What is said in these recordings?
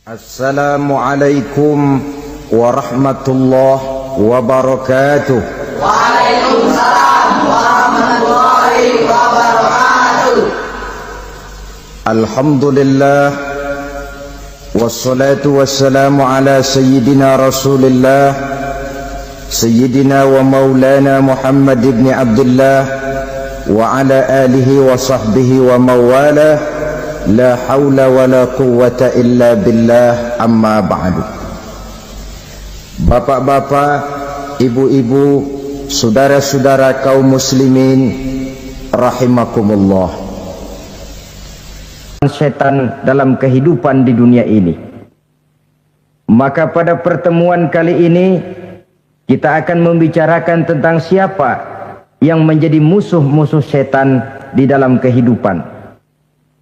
Assalamualaikum warahmatullahi wabarakatuh. Waalaikumsalam warahmatullahi wabarakatuh. Alhamdulillah wassalatu wassalamu ala sayyidina Rasulillah sayyidina wa maulana Muhammad ibn Abdullah wa ala alihi wa sahbihi wa mawalah. La hawla wa la quwwata illa billah, amma ba'du. Bapak-bapak, ibu-ibu, saudara-saudara kaum muslimin rahimakumullah. Setan dalam kehidupan di dunia ini. Maka pada pertemuan kali ini kita akan membicarakan tentang siapa yang menjadi musuh-musuh setan di dalam kehidupan.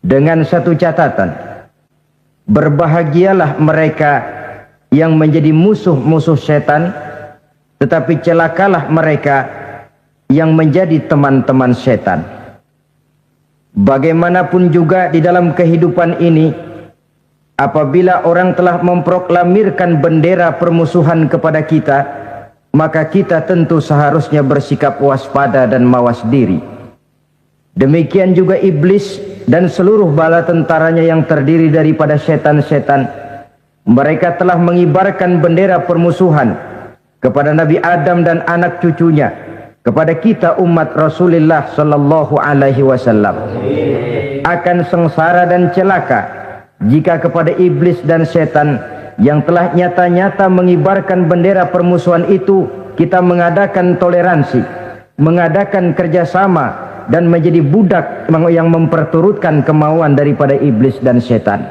Dengan satu catatan, berbahagialah mereka yang menjadi musuh-musuh setan, tetapi celakalah mereka yang menjadi teman-teman setan. Bagaimanapun juga di dalam kehidupan ini, apabila orang telah memproklamirkan bendera permusuhan kepada kita, maka kita tentu seharusnya bersikap waspada dan mawas diri. Demikian juga iblis dan seluruh bala tentaranya yang terdiri daripada setan-setan. Mereka telah mengibarkan bendera permusuhan kepada Nabi Adam dan anak cucunya, kepada kita umat Rasulullah sallallahu alaihi wasallam. Akan sengsara dan celaka jika kepada iblis dan setan yang telah nyata-nyata mengibarkan bendera permusuhan itu kita mengadakan toleransi, mengadakan kerjasama, dan menjadi budak yang memperturutkan kemauan daripada iblis dan setan.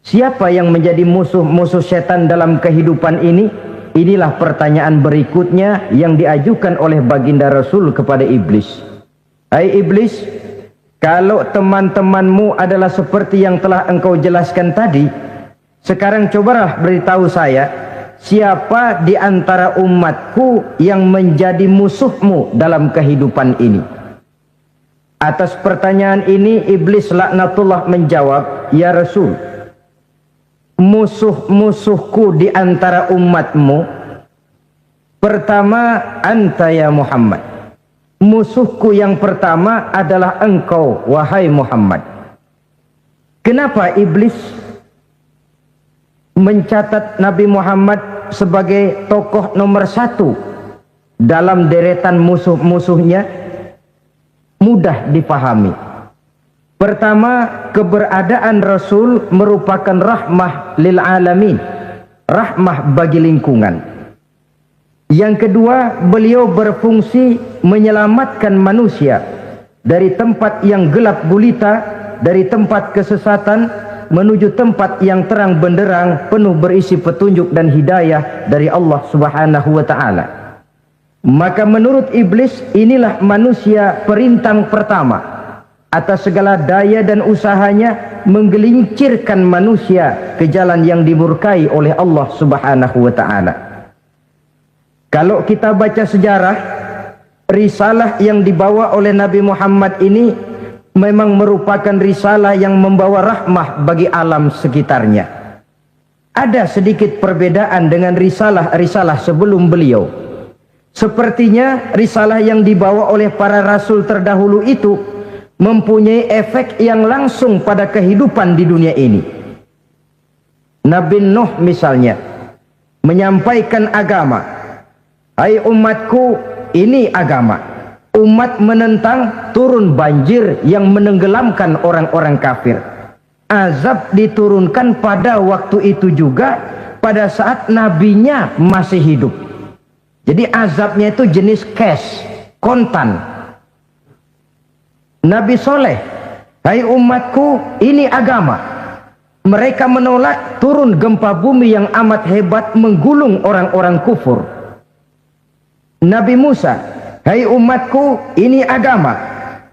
Siapa yang menjadi musuh-musuh setan dalam kehidupan ini? Inilah pertanyaan berikutnya yang diajukan oleh baginda Rasul kepada iblis. Hai iblis, kalau teman-temanmu adalah seperti yang telah engkau jelaskan tadi, sekarang cobalah beritahu saya, siapa di antara umatku yang menjadi musuhmu dalam kehidupan ini? Atas pertanyaan ini iblis laknatullah menjawab, ya Rasul, musuh-musuhku di antara umatmu, pertama anta ya Muhammad. Musuhku yang pertama adalah engkau wahai Muhammad. Kenapa iblis mencatat Nabi Muhammad sebagai tokoh nomor satu dalam deretan musuh-musuhnya? Mudah dipahami. Pertama, keberadaan Rasul merupakan rahmah lil alamin, rahmah bagi lingkungan. Yang kedua, beliau berfungsi menyelamatkan manusia dari tempat yang gelap gulita, dari tempat kesesatan menuju tempat yang terang benderang penuh berisi petunjuk dan hidayah dari Allah Subhanahu wa taala. Maka menurut iblis inilah manusia perintang pertama atas segala daya dan usahanya menggelincirkan manusia ke jalan yang dimurkai oleh Allah Subhanahu wa taala. Kalau kita baca sejarah, risalah yang dibawa oleh Nabi Muhammad ini memang merupakan risalah yang membawa rahmah bagi alam sekitarnya. Ada sedikit perbedaan dengan risalah-risalah sebelum beliau. Sepertinya risalah yang dibawa oleh para rasul terdahulu itu mempunyai efek yang langsung pada kehidupan di dunia ini. Nabi Nuh misalnya menyampaikan agama. Hai umatku, ini agama. Umat menentang, turun banjir yang menenggelamkan orang-orang kafir. Azab diturunkan pada waktu itu juga pada saat nabinya masih hidup. Jadi azabnya itu jenis cash, kontan. Nabi Soleh, hai umatku, ini agama. Mereka menolak, turun gempa bumi yang amat hebat menggulung orang-orang kufur. Nabi Musa, hai umatku, ini agama.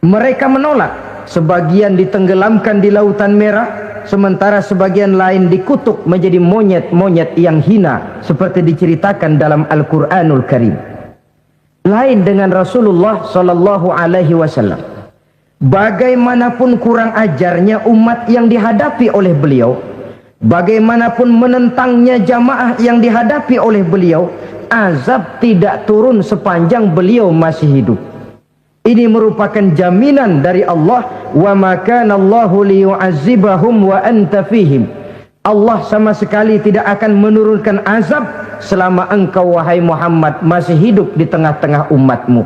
Mereka menolak. Sebagian ditenggelamkan di Lautan Merah, sementara sebagian lain dikutuk menjadi monyet-monyet yang hina, seperti diceritakan dalam Al-Quranul Karim. Lain dengan Rasulullah Sallallahu Alaihi Wasallam. Bagaimanapun kurang ajarnya umat yang dihadapi oleh beliau, bagaimanapun menentangnya jamaah yang dihadapi oleh beliau, azab tidak turun sepanjang beliau masih hidup. Ini merupakan jaminan dari Allah, wa ma kana Allahu liyu'azzibahum wa anta fihim. Allah sama sekali tidak akan menurunkan azab selama engkau wahai Muhammad masih hidup di tengah-tengah umatmu.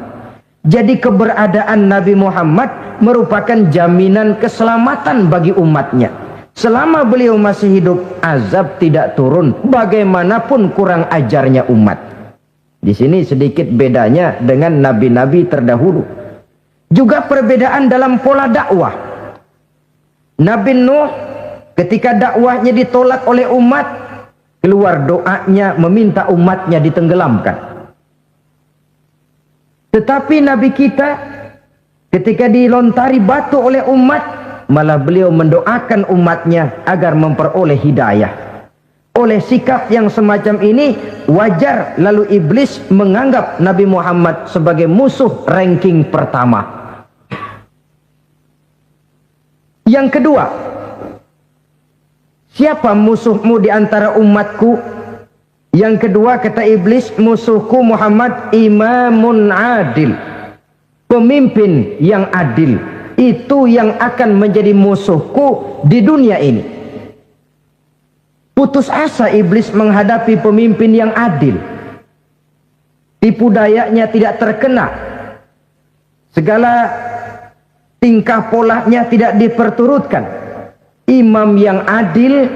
Jadi keberadaan Nabi Muhammad merupakan jaminan keselamatan bagi umatnya. Selama beliau masih hidup, azab tidak turun bagaimanapun kurang ajarnya umat. Di sini sedikit bedanya dengan nabi-nabi terdahulu. Juga perbedaan dalam pola dakwah. Nabi Nuh ketika dakwahnya ditolak oleh umat, keluar doanya meminta umatnya ditenggelamkan. Tetapi Nabi kita ketika dilontari batu oleh umat, malah beliau mendoakan umatnya agar memperoleh hidayah. Oleh sikap yang semacam ini, wajar lalu iblis menganggap Nabi Muhammad sebagai musuh ranking pertama. Yang kedua, siapa musuhmu di antara umatku? Yang kedua kata iblis, musuhku Muhammad imamun adil, pemimpin yang adil. Itu yang akan menjadi musuhku di dunia ini. Putus asa iblis menghadapi pemimpin yang adil. Tipu dayanya tidak terkena. Segala tingkah polanya tidak diperturutkan. Imam yang adil,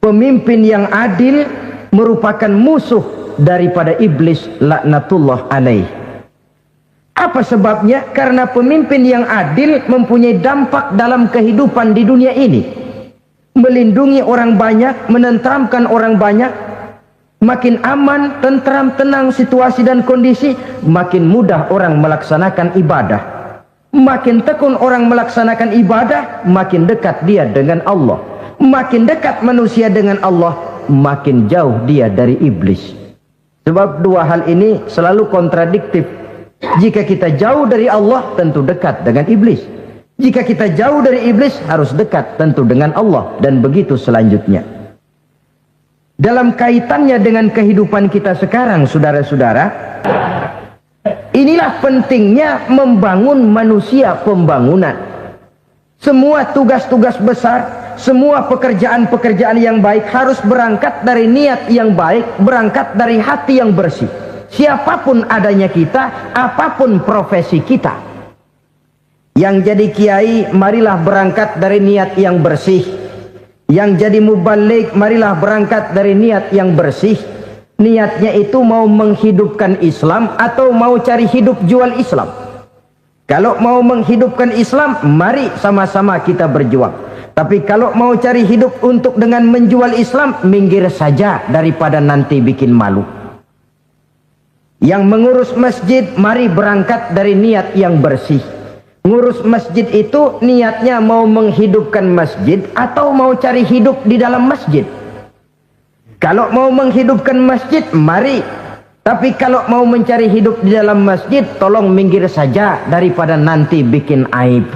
pemimpin yang adil merupakan musuh daripada iblis laknatullah alaih. Apa sebabnya? Karena pemimpin yang adil mempunyai dampak dalam kehidupan di dunia ini. Melindungi orang banyak, menenteramkan orang banyak. Makin aman, tentram, tenang situasi dan kondisi, makin mudah orang melaksanakan ibadah. Makin tekun orang melaksanakan ibadah, makin dekat dia dengan Allah. Makin dekat manusia dengan Allah, makin jauh dia dari iblis. Sebab dua hal ini selalu kontradiktif. Jika kita jauh dari Allah, tentu dekat dengan iblis. Jika kita jauh dari iblis, harus dekat tentu dengan Allah. Dan begitu selanjutnya. Dalam kaitannya dengan kehidupan kita sekarang, saudara-saudara, inilah pentingnya membangun manusia pembangunan. Semua tugas-tugas besar, semua pekerjaan-pekerjaan yang baik harus berangkat dari niat yang baik, berangkat dari hati yang bersih. Siapapun adanya kita, apapun profesi kita. Yang jadi kiai, marilah berangkat dari niat yang bersih. Yang jadi mubalik, marilah berangkat dari niat yang bersih. Niatnya itu mau menghidupkan Islam atau mau cari hidup jual Islam. Kalau mau menghidupkan Islam, mari sama-sama kita berjuang. Tapi kalau mau cari hidup untuk dengan menjual Islam, minggir saja daripada nanti bikin malu. Yang mengurus masjid, mari berangkat dari niat yang bersih. Ngurus masjid itu niatnya mau menghidupkan masjid atau mau cari hidup di dalam masjid. Kalau mau menghidupkan masjid, mari. Tapi kalau mau mencari hidup di dalam masjid, tolong minggir saja daripada nanti bikin aib.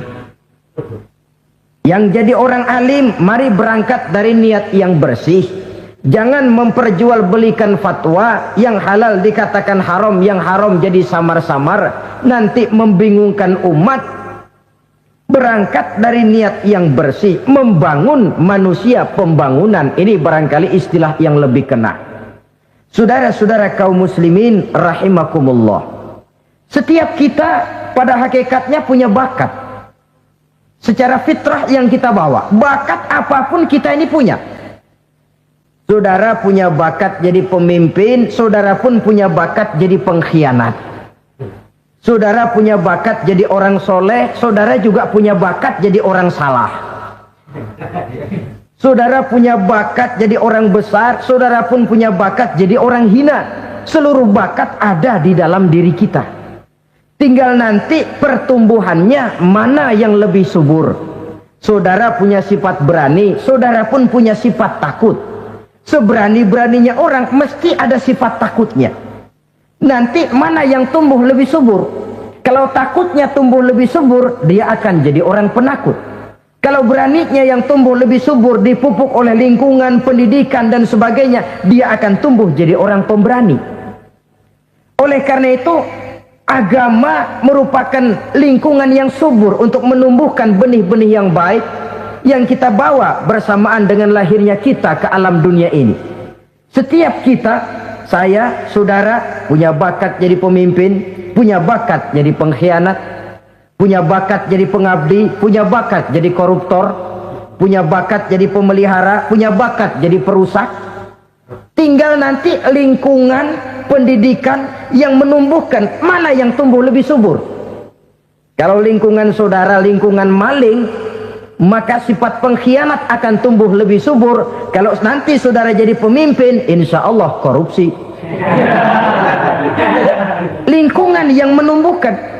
Yang jadi orang alim, mari berangkat dari niat yang bersih. Jangan memperjualbelikan fatwa, yang halal dikatakan haram, yang haram jadi samar-samar, nanti membingungkan umat. Berangkat dari niat yang bersih, membangun manusia pembangunan. Ini barangkali istilah yang lebih kena. Saudara-saudara kaum muslimin rahimakumullah, setiap kita pada hakikatnya punya bakat. Secara fitrah yang kita bawa, bakat apapun kita ini punya. Saudara punya bakat jadi pemimpin, saudara pun punya bakat jadi pengkhianat. Saudara punya bakat jadi orang soleh, saudara juga punya bakat jadi orang salah. Saudara punya bakat jadi orang besar, saudara pun punya bakat jadi orang hina. Seluruh bakat ada di dalam diri kita. Tinggal nanti pertumbuhannya mana yang lebih subur. Saudara punya sifat berani, saudara pun punya sifat takut. Seberani-beraninya orang mesti ada sifat takutnya. Nanti mana yang tumbuh lebih subur? Kalau takutnya tumbuh lebih subur, dia akan jadi orang penakut. Kalau beraninya yang tumbuh lebih subur, dipupuk oleh lingkungan, pendidikan dan sebagainya, dia akan tumbuh jadi orang pemberani. Oleh karena itu, agama merupakan lingkungan yang subur untuk menumbuhkan benih-benih yang baik yang kita bawa bersamaan dengan lahirnya kita ke alam dunia ini. Setiap kita, saya, saudara, punya bakat jadi pemimpin, punya bakat jadi pengkhianat, punya bakat jadi pengabdi, punya bakat jadi koruptor, punya bakat jadi pemelihara, punya bakat jadi perusak. Tinggal nanti lingkungan pendidikan yang menumbuhkan mana yang tumbuh lebih subur. Kalau lingkungan saudara lingkungan maling, maka sifat pengkhianat akan tumbuh lebih subur. Kalau nanti saudara jadi pemimpin, insya Allah korupsi. Lingkungan yang menumbuhkan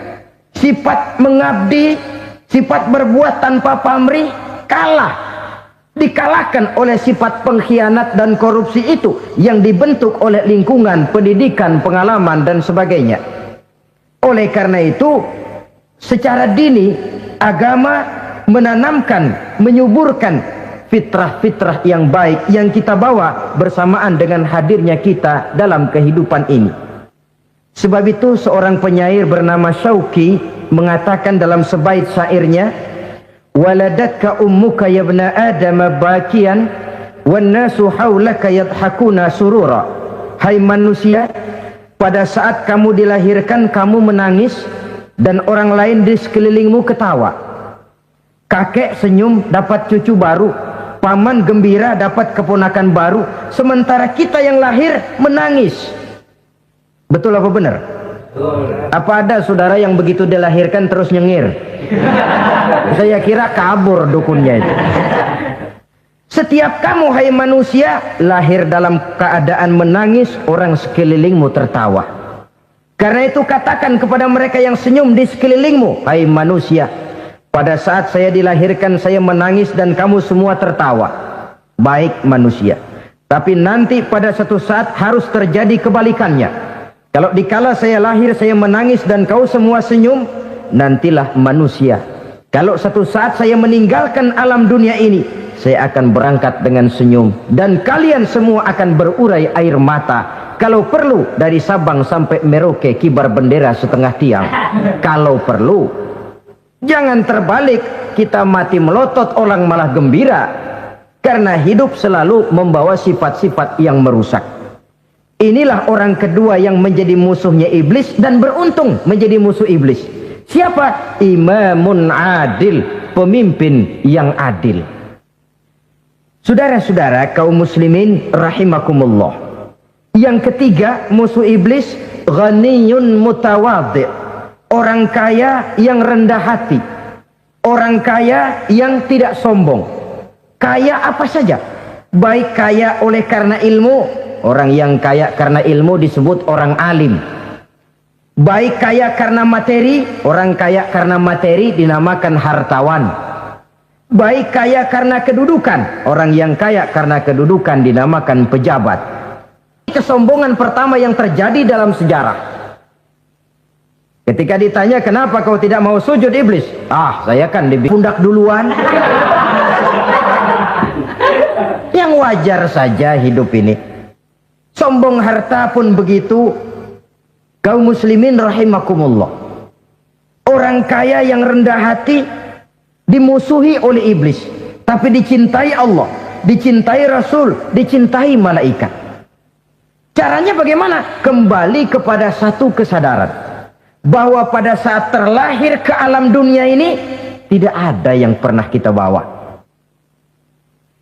sifat mengabdi, sifat berbuat tanpa pamrih, dikalahkan oleh sifat pengkhianat dan korupsi itu yang dibentuk oleh lingkungan, pendidikan, pengalaman dan sebagainya. Oleh karena itu, secara dini agama menanamkan, menyuburkan fitrah-fitrah yang baik yang kita bawa bersamaan dengan hadirnya kita dalam kehidupan ini. Sebab itu seorang penyair bernama Syauqi mengatakan dalam sebaik syairnya, waladatka ummuka ya ibna adam bakian wan nasu haulaka yadhakuna surura. Hai manusia, pada saat kamu dilahirkan kamu menangis dan orang lain di sekelilingmu ketawa. Kakek senyum dapat cucu baru, paman gembira dapat keponakan baru, sementara kita yang lahir menangis. Betul apa benar? Apa ada saudara yang begitu dilahirkan terus nyengir? Saya kira kabur dukunnya itu. Setiap kamu hai manusia lahir dalam keadaan menangis, orang sekelilingmu tertawa. Karena itu katakan kepada mereka yang senyum di sekelilingmu, hai manusia, pada saat saya dilahirkan saya menangis dan kamu semua tertawa. Baik manusia. Tapi nanti pada satu saat harus terjadi kebalikannya. Kalau dikala saya lahir saya menangis dan kau semua senyum, nantilah manusia. Kalau satu saat saya meninggalkan alam dunia ini, saya akan berangkat dengan senyum dan kalian semua akan berurai air mata. Kalau perlu dari Sabang sampai Merauke kibar bendera setengah tiang. Kalau perlu, jangan terbalik, kita mati melotot orang malah gembira. Karena hidup selalu membawa sifat-sifat yang merusak. Inilah orang kedua yang menjadi musuhnya iblis dan beruntung menjadi musuh iblis. Siapa? Imamun adil, pemimpin yang adil. Saudara-saudara kaum muslimin rahimakumullah. Yang ketiga musuh iblis, ghaniyun mutawadhi, orang kaya yang rendah hati, orang kaya yang tidak sombong. Kaya apa saja, baik kaya oleh karena ilmu. Orang yang kaya karena ilmu disebut orang alim. Baik kaya karena materi, orang kaya karena materi dinamakan hartawan. Baik kaya karena kedudukan, orang yang kaya karena kedudukan dinamakan pejabat. Kesombongan pertama yang terjadi dalam sejarah. Ketika ditanya kenapa kau tidak mau sujud iblis? Saya kan di pundak duluan. Yang wajar saja hidup ini. Sombong harta pun begitu. Kaum muslimin rahimakumullah. Orang kaya yang rendah hati dimusuhi oleh iblis, tapi dicintai Allah, dicintai Rasul, dicintai malaikat. Caranya bagaimana? Kembali kepada satu kesadaran bahwa pada saat terlahir ke alam dunia ini tidak ada yang pernah kita bawa.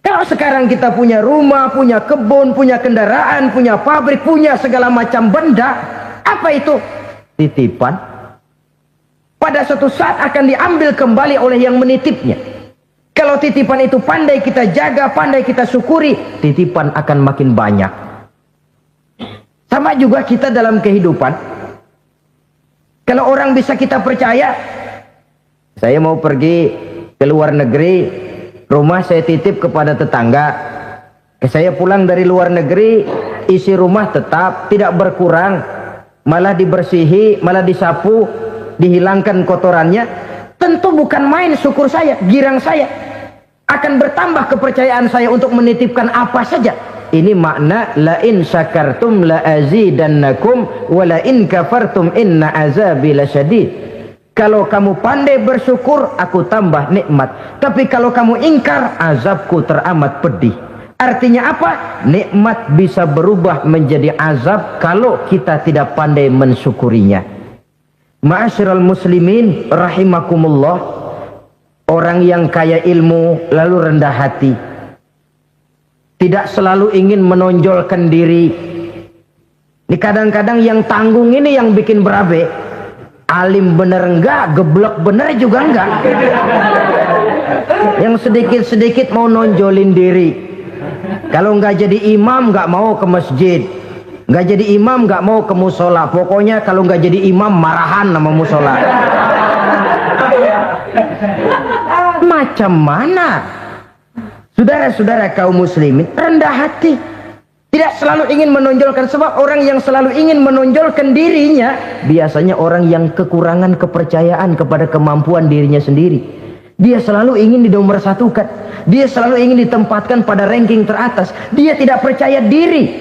Kalau sekarang kita punya rumah, punya kebun, punya kendaraan, punya pabrik, punya segala macam benda, apa itu? Titipan. Pada suatu saat akan diambil kembali oleh yang menitipnya. Kalau titipan itu pandai kita jaga, pandai kita syukuri, titipan akan makin banyak. Sama juga kita dalam kehidupan. Kalau orang bisa kita percaya, saya mau pergi ke luar negeri, rumah saya titip kepada tetangga. Saya pulang dari luar negeri, isi rumah tetap tidak berkurang, malah dibersihi, malah disapu, dihilangkan kotorannya. Tentu bukan main syukur saya, girang saya. Akan bertambah kepercayaan saya untuk menitipkan apa saja. Ini makna la in syakartum la azidannakum wa la in kafartum inna azabi lasyadid. Kalau kamu pandai bersyukur, aku tambah nikmat. Tapi kalau kamu ingkar, azabku teramat pedih. Artinya apa? Nikmat bisa berubah menjadi azab kalau kita tidak pandai mensyukurinya. Ma'asyiral muslimin rahimakumullah, orang yang kaya ilmu lalu rendah hati, tidak selalu ingin menonjolkan diri. Ini kadang-kadang yang tanggung ini yang bikin berabe. Alim bener enggak, geblek bener juga enggak. Yang sedikit-sedikit mau nonjolin diri. Kalau enggak jadi imam enggak mau ke masjid, enggak jadi imam enggak mau ke musola. Pokoknya kalau enggak jadi imam marahan sama musola. Macam mana? Saudara-saudara kaum muslimin, rendah hati. Tidak selalu ingin menonjolkan, sebab orang yang selalu ingin menonjolkan dirinya biasanya orang yang kekurangan kepercayaan kepada kemampuan dirinya sendiri. Dia selalu ingin dinomorsatukan, dia selalu ingin ditempatkan pada ranking teratas. Dia tidak percaya diri.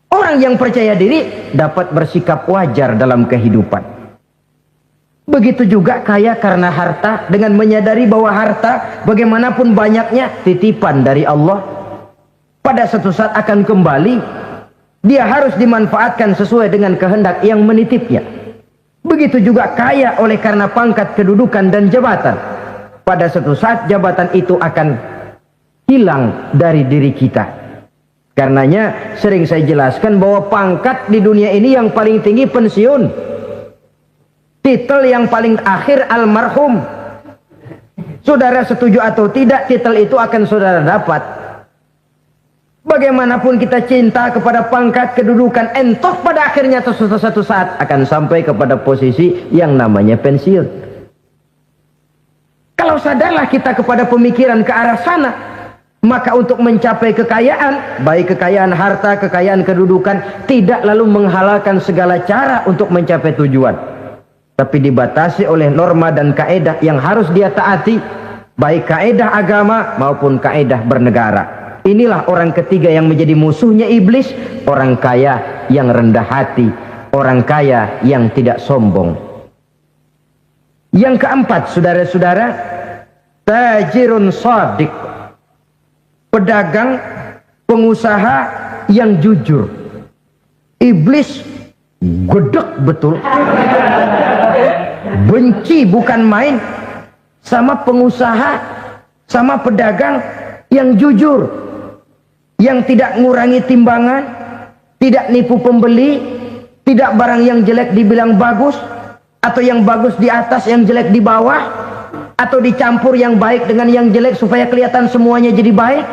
Orang yang percaya diri dapat bersikap wajar dalam kehidupan. Begitu juga kaya karena harta, dengan menyadari bahwa harta bagaimanapun banyaknya titipan dari Allah. Pada suatu saat akan kembali, dia harus dimanfaatkan sesuai dengan kehendak yang menitipnya. Begitu juga kaya oleh karena pangkat, kedudukan dan jabatan. Pada suatu saat jabatan itu akan hilang dari diri kita. Karenanya sering saya jelaskan bahwa pangkat di dunia ini yang paling tinggi pensiun. Titel yang paling akhir almarhum. Saudara setuju atau tidak, titel itu akan saudara dapat. Bagaimanapun kita cinta kepada pangkat, kedudukan, entah pada akhirnya suatu saat akan sampai kepada posisi yang namanya pensiun. Kalau sadarlah kita kepada pemikiran ke arah sana, maka untuk mencapai kekayaan, baik kekayaan harta, kekayaan kedudukan, tidak lalu menghalalkan segala cara untuk mencapai tujuan, tapi dibatasi oleh norma dan kaedah yang harus dia taati, baik kaedah agama maupun kaedah bernegara. Inilah orang ketiga yang menjadi musuhnya iblis, orang kaya yang rendah hati, orang kaya yang tidak sombong. Yang keempat, saudara-saudara, tajirun shadiq, pedagang, pengusaha yang jujur. Iblis gedek betul, benci bukan main sama pengusaha, sama pedagang yang jujur, yang tidak ngurangi timbangan, tidak nipu pembeli, tidak barang yang jelek dibilang bagus, atau yang bagus di atas yang jelek di bawah, atau dicampur yang baik dengan yang jelek supaya kelihatan semuanya jadi baik.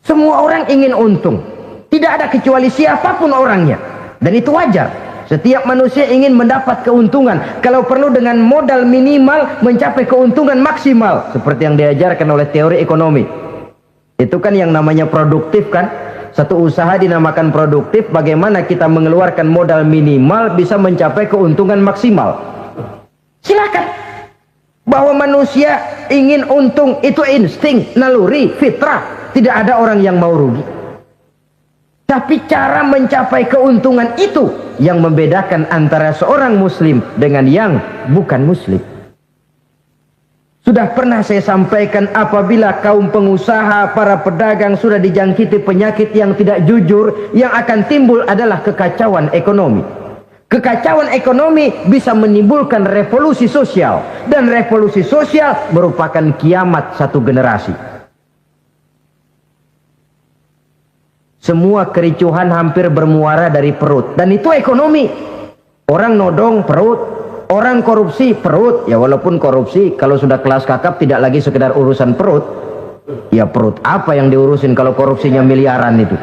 Semua orang ingin untung, tidak ada kecuali siapapun orangnya, dan itu wajar. Setiap manusia ingin mendapat keuntungan, kalau perlu dengan modal minimal mencapai keuntungan maksimal, seperti yang diajarkan oleh teori ekonomi. Itu kan yang namanya produktif kan. Satu usaha dinamakan produktif, bagaimana kita mengeluarkan modal minimal bisa mencapai keuntungan maksimal. Silakan. Bahwa manusia ingin untung itu insting, naluri, fitrah. Tidak ada orang yang mau rugi. Tapi cara mencapai keuntungan itu yang membedakan antara seorang muslim dengan yang bukan muslim. Sudah pernah saya sampaikan, apabila kaum pengusaha, para pedagang sudah dijangkiti penyakit yang tidak jujur, yang akan timbul adalah kekacauan ekonomi. Kekacauan ekonomi bisa menimbulkan revolusi sosial, dan revolusi sosial merupakan kiamat satu generasi. Semua kericuhan hampir bermuara dari perut, dan itu ekonomi. Orang nodong perut, orang korupsi perut. Ya walaupun korupsi kalau sudah kelas kakap tidak lagi sekedar urusan perut. Ya perut apa yang diurusin kalau korupsinya miliaran itu?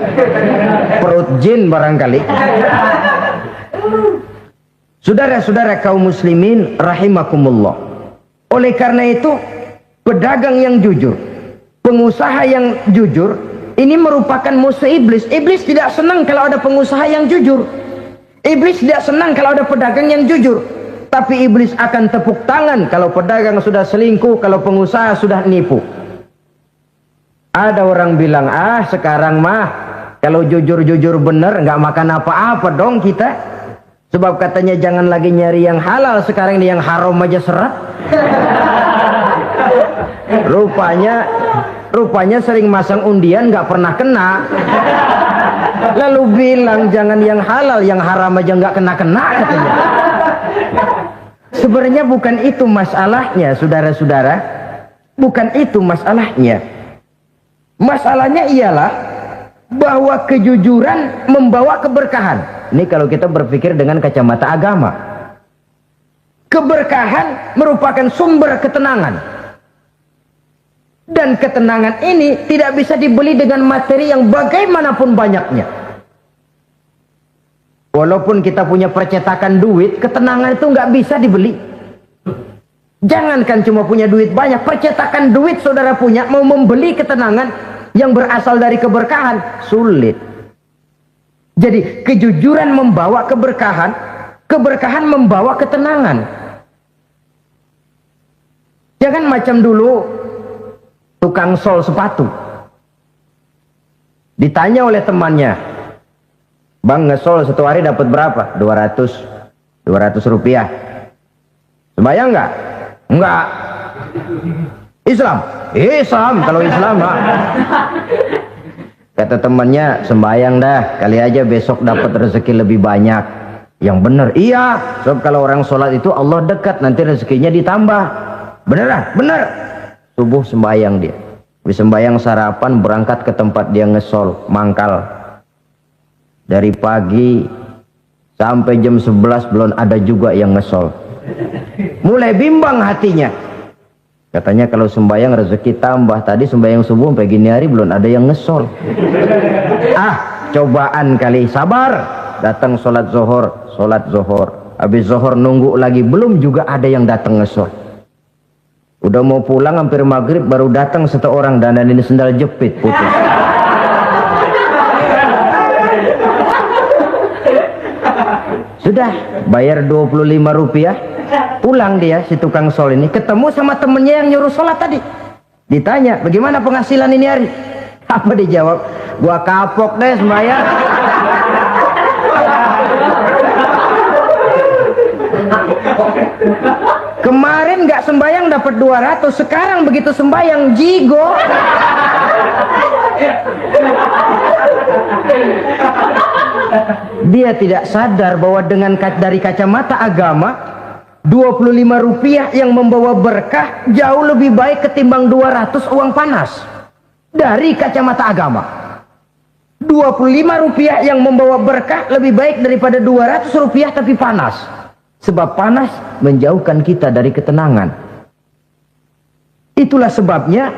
Perut jin barangkali. Saudara-saudara kaum muslimin rahimakumullah. Oleh karena itu, pedagang yang jujur, pengusaha yang jujur, ini merupakan musuh iblis. Iblis tidak senang kalau ada pengusaha yang jujur. Iblis tidak senang kalau ada pedagang yang jujur. Tapi iblis akan tepuk tangan kalau pedagang sudah selingkuh, kalau pengusaha sudah nipu. Ada orang bilang, sekarang mah kalau jujur-jujur bener nggak makan apa-apa dong kita. Sebab katanya jangan lagi nyari yang halal, sekarang ini yang haram aja seret. Rupanya sering masang undian nggak pernah kena. Lalu bilang jangan yang halal, yang haram aja nggak kena-kena katanya. Sebenarnya bukan itu masalahnya, saudara-saudara. Bukan itu masalahnya. Masalahnya ialah bahwa kejujuran membawa keberkahan. Ini kalau kita berpikir dengan kacamata agama. Keberkahan merupakan sumber ketenangan. Dan ketenangan ini tidak bisa dibeli dengan materi yang bagaimanapun banyaknya. Walaupun kita punya percetakan duit, ketenangan itu nggak bisa dibeli. Jangankan cuma punya duit banyak, percetakan duit saudara punya, mau membeli ketenangan yang berasal dari keberkahan, sulit. Jadi kejujuran membawa keberkahan, keberkahan membawa ketenangan. Jangan macam dulu tukang sol sepatu. Ditanya oleh temannya, "Bang, ngesol satu hari dapat berapa?" 200 rupiah. Sembayang enggak? Enggak. Islam? Islam, kalau Islam mah. Kata temannya, sembayang dah, kali aja besok dapat rezeki lebih banyak. Yang benar, iya. Sebab kalau orang sholat itu Allah dekat, nanti rezekinya ditambah. Beneran? Bener. Subuh sembayang dia. Habis sembayang sarapan, berangkat ke tempat dia ngesol, mangkal. Dari pagi sampai jam 11 belum ada juga yang ngesol. Mulai bimbang hatinya. Katanya kalau sembayang rezeki tambah. Tadi sembayang subuh sampai gini hari belum ada yang ngesol. Cobaan kali. Sabar. Datang sholat zohor. Habis zohor nunggu lagi, belum juga ada yang datang ngesol. Udah mau pulang hampir maghrib, baru datang satu orang dandanin sendal jepit putus. Sudah bayar 25 rupiah, pulang dia si tukang sol ini, ketemu sama temennya yang nyuruh sholat tadi. Ditanya, bagaimana penghasilan ini hari? Apa dijawab? Gua kapok deh sembahyang. Kemarin nggak sembahyang dapat 200, sekarang begitu sembahyang jigo. Dia tidak sadar bahwa dengan dari kacamata agama, 25 rupiah yang membawa berkah jauh lebih baik ketimbang 200 uang panas. Dari kacamata agama, 25 rupiah yang membawa berkah lebih baik daripada 200 rupiah tapi panas. Sebab panas menjauhkan kita dari ketenangan. Itulah sebabnya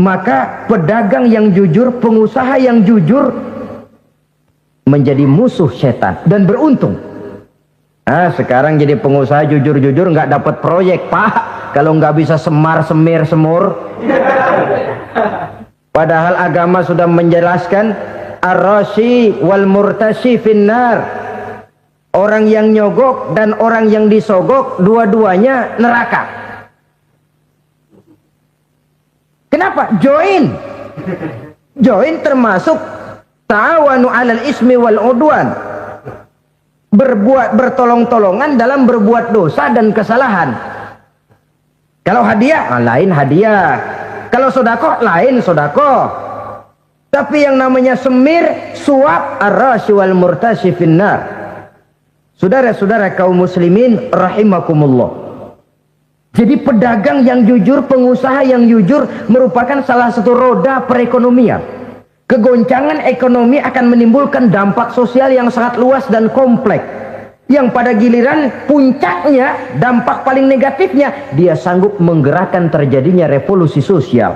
maka pedagang yang jujur, pengusaha yang jujur menjadi musuh setan dan beruntung. Sekarang jadi pengusaha jujur-jujur nggak dapat proyek, Pak, kalau nggak bisa semar-semir semur. Padahal agama sudah menjelaskan ar-rashi wal murtashi finnar. Orang yang nyogok dan orang yang disogok dua-duanya neraka. Kenapa? Join termasuk ta'awanu 'alal ismi wal 'udwan. Bertolong-tolongan dalam berbuat dosa dan kesalahan. Kalau hadiah, lain hadiah. Kalau sedekah, lain sedekah. Tapi yang namanya semir, suap, ar-rashi wal murtashi finnar. Saudara-saudara kaum muslimin rahimakumullah. Jadi pedagang yang jujur, pengusaha yang jujur merupakan salah satu roda perekonomian. Kegoncangan ekonomi akan menimbulkan dampak sosial yang sangat luas dan kompleks. Yang pada giliran puncaknya, dampak paling negatifnya, dia sanggup menggerakkan terjadinya revolusi sosial.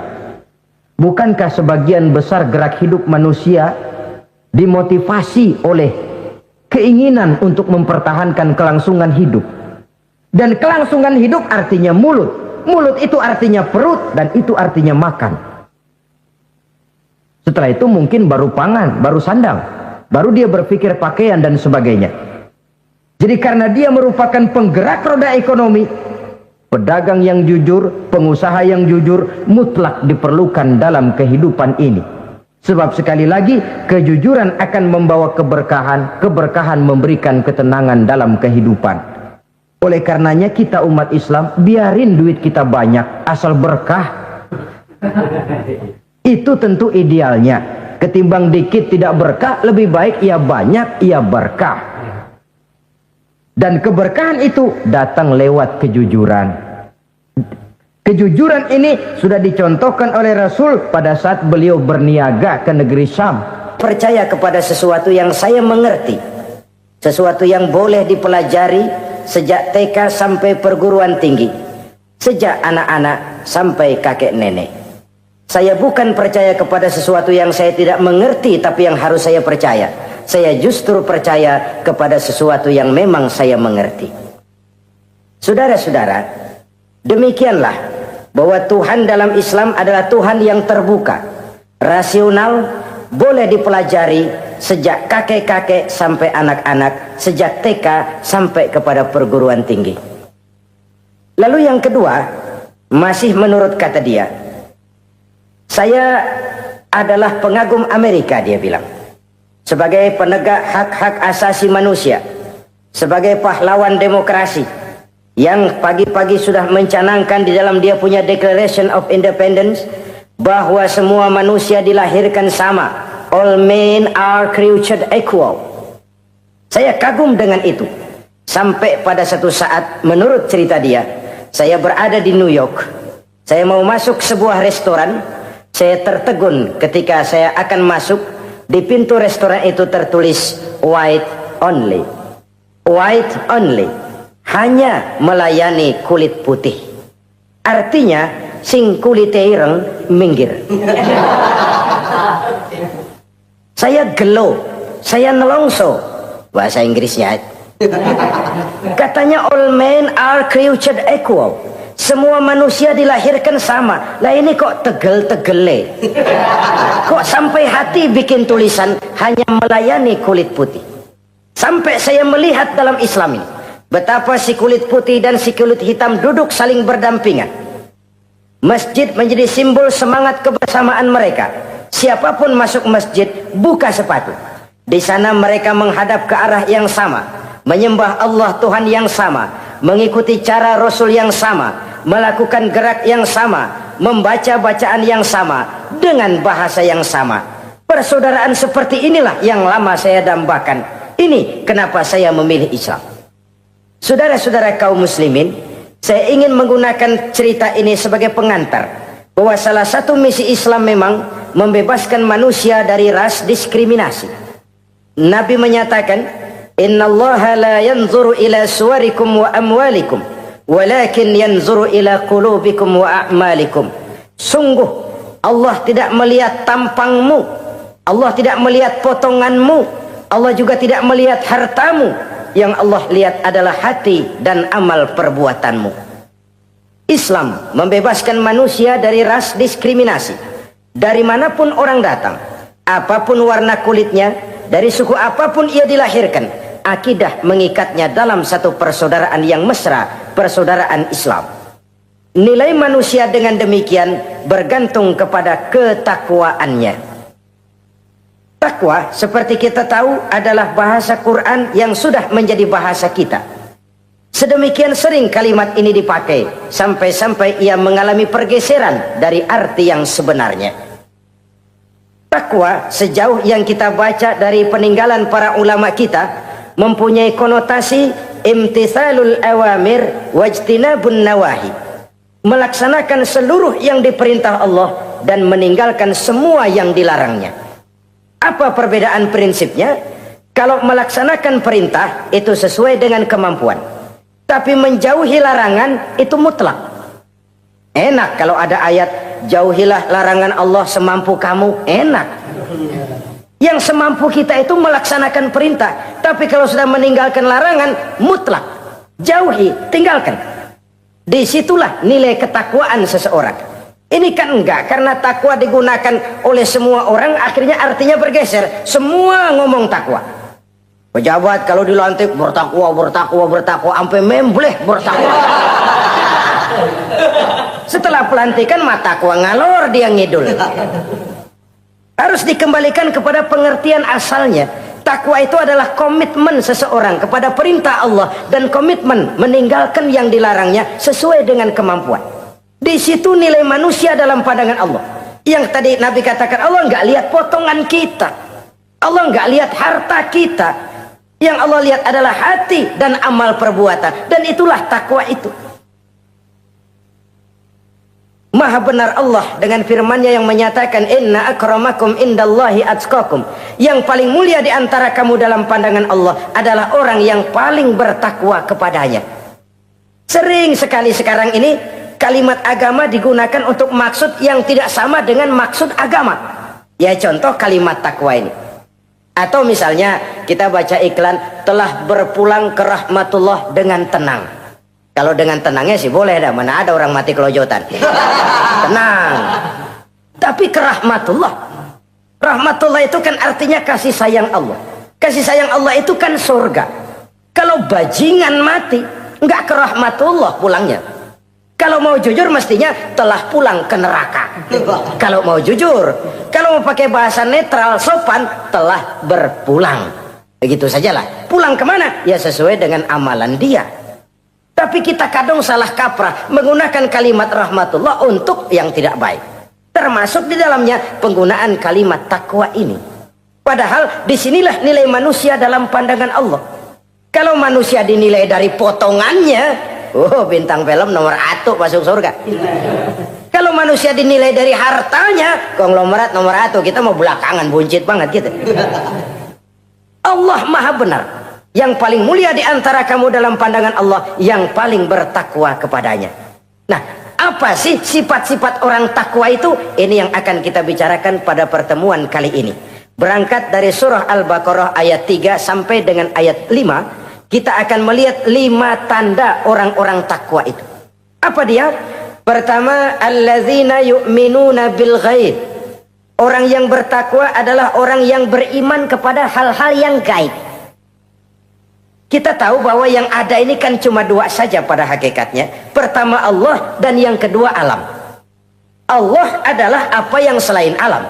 Bukankah sebagian besar gerak hidup manusia dimotivasi oleh keinginan untuk mempertahankan kelangsungan hidup? Dan kelangsungan hidup artinya mulut. Mulut itu artinya perut, dan itu artinya makan. Setelah itu mungkin baru pangan, baru sandang, baru dia berpikir pakaian dan sebagainya. Jadi karena dia merupakan penggerak roda ekonomi, pedagang yang jujur, pengusaha yang jujur mutlak diperlukan dalam kehidupan ini. Sebab sekali lagi, kejujuran akan membawa keberkahan, keberkahan memberikan ketenangan dalam kehidupan. Oleh karenanya kita umat Islam, biarin duit kita banyak, asal berkah. Itu tentu idealnya. Ketimbang dikit tidak berkah, lebih baik ia banyak, ia berkah. Dan keberkahan itu datang lewat kejujuran. Kejujuran ini sudah dicontohkan oleh Rasul pada saat beliau berniaga ke negeri Syam. Percaya kepada sesuatu yang saya mengerti, sesuatu yang boleh dipelajari sejak TK sampai perguruan tinggi, sejak anak-anak sampai kakek nenek. Saya bukan percaya kepada sesuatu yang saya tidak mengerti tapi yang harus saya percaya. Saya justru percaya kepada sesuatu yang memang saya mengerti. Saudara-saudara, demikianlah bahwa Tuhan dalam Islam adalah Tuhan yang terbuka, rasional, boleh dipelajari sejak kakek-kakek sampai anak-anak, sejak TK sampai kepada perguruan tinggi. Lalu yang kedua, masih menurut kata dia, saya adalah pengagum Amerika, dia bilang. Sebagai penegak hak-hak asasi manusia, sebagai pahlawan demokrasi yang pagi-pagi sudah mencanangkan di dalam dia punya Declaration of Independence bahwa semua manusia dilahirkan sama, all men are created equal. Saya kagum dengan itu. Sampai pada satu saat, menurut cerita dia, saya berada di New York, saya mau masuk sebuah restoran, saya tertegun ketika saya akan masuk. Di pintu restoran itu tertulis white only, white only, hanya melayani kulit putih. Artinya sing kulit ireng minggir. Saya gelo, saya nelongso, bahasa Inggrisnya. Katanya all men are created equal. Semua manusia dilahirkan sama. Lah ini kok tegel-tegele. Kok sampai hati bikin tulisan hanya melayani kulit putih. Sampai saya melihat dalam Islam ini betapa si kulit putih dan si kulit hitam duduk saling berdampingan. Masjid menjadi simbol semangat kebersamaan mereka. Siapapun masuk masjid, buka sepatu. Di sana mereka menghadap ke arah yang sama, menyembah Allah Tuhan yang sama, mengikuti cara Rasul yang sama, melakukan gerak yang sama, membaca bacaan yang sama, dengan bahasa yang sama. Persaudaraan seperti inilah yang lama saya dambakan. Ini kenapa saya memilih Islam. Saudara-saudara kaum muslimin, saya ingin menggunakan cerita ini sebagai pengantar bahwa salah satu misi Islam memang membebaskan manusia dari ras diskriminasi. Nabi menyatakan, innallaha la yanzuru ila suwarikum wa amwalikum, walakin yanzuru ila qulubikum wa a'malikum. Sungguh Allah tidak melihat tampangmu, Allah tidak melihat potonganmu, Allah juga tidak melihat hartamu. Yang Allah lihat adalah hati dan amal perbuatanmu. Islam membebaskan manusia dari ras diskriminasi. Dari manapun orang datang, apapun warna kulitnya, dari suku apapun ia dilahirkan, akidah mengikatnya dalam satu persaudaraan yang mesra, persaudaraan Islam. Nilai manusia dengan demikian bergantung kepada ketakwaannya. Takwa, seperti kita tahu, adalah bahasa Quran yang sudah menjadi bahasa kita. Sedemikian sering kalimat ini dipakai, sampai-sampai ia mengalami pergeseran dari arti yang sebenarnya. Takwa, sejauh yang kita baca dari peninggalan para ulama kita, mempunyai konotasi imtithalul awamir wajtinabun nawahi, melaksanakan seluruh yang diperintah Allah dan meninggalkan semua yang dilarangnya. Apa perbedaan prinsipnya? Kalau melaksanakan perintah itu sesuai dengan kemampuan, tapi menjauhi larangan itu mutlak. Enak kalau ada ayat jauhilah larangan Allah semampu kamu, enak. Yang semampu kita itu melaksanakan perintah, tapi kalau sudah meninggalkan larangan mutlak, jauhi, tinggalkan. Disitulah nilai ketakwaan seseorang. Ini kan enggak, karena takwa digunakan oleh semua orang, akhirnya artinya bergeser. Semua ngomong takwa. Pejabat kalau dilantik bertakwa, bertakwa, bertakwa, sampai membleh bertakwa. Setelah pelantikan mata takwa ngalor dia ngidul. Harus dikembalikan kepada pengertian asalnya. Takwa itu adalah komitmen seseorang kepada perintah Allah dan komitmen meninggalkan yang dilarangnya sesuai dengan kemampuan. Di situ nilai manusia dalam pandangan Allah. Yang tadi Nabi katakan, Allah nggak lihat potongan kita, Allah nggak lihat harta kita. Yang Allah lihat adalah hati dan amal perbuatan, dan itulah takwa itu. Maha benar Allah dengan firman-Nya yang menyatakan, inna akramakum indallahi atqakum. Yang paling mulia di antara kamu dalam pandangan Allah adalah orang yang paling bertakwa kepadanya. Sering sekali sekarang ini kalimat agama digunakan untuk maksud yang tidak sama dengan maksud agama. Ya contoh kalimat takwa ini. Atau misalnya kita baca iklan, telah berpulang ke rahmatullah dengan tenang. Kalau dengan tenangnya sih boleh dah, mana ada orang mati kelojotan. Tenang. Tapi ke rahmatullah. Rahmatullah itu kan artinya kasih sayang Allah. Kasih sayang Allah itu kan surga. Kalau bajingan mati, nggak ke rahmatullah pulangnya. Kalau mau jujur mestinya telah pulang ke neraka. Kalau mau jujur, kalau mau pakai bahasa netral sopan, telah berpulang. Begitu sajalah. Pulang kemana? Ya sesuai dengan amalan dia. Tapi kita kadang salah kaprah menggunakan kalimat rahmatullah untuk yang tidak baik. Termasuk di dalamnya penggunaan kalimat takwa ini. Padahal disinilah nilai manusia dalam pandangan Allah. Kalau manusia dinilai dari potongannya, oh bintang film nomor 1 masuk surga. Kalau manusia dinilai dari hartanya, konglomerat nomor 1, kita mau belakangan, buncit banget gitu. Allah maha benar. Yang paling mulia di antara kamu dalam pandangan Allah, yang paling bertakwa kepadanya. Nah, apa sih sifat-sifat orang takwa itu? Ini yang akan kita bicarakan pada pertemuan kali ini. Berangkat dari surah Al-Baqarah ayat 3 sampai dengan ayat 5, kita akan melihat 5 tanda orang-orang takwa itu. Apa dia? Pertama, allazina yu'minuna bil ghaib. Orang yang bertakwa adalah orang yang beriman kepada hal-hal yang gaib. Kita tahu bahwa yang ada ini kan cuma 2 saja pada hakikatnya. Pertama Allah, dan yang kedua alam. Allah adalah apa yang selain alam.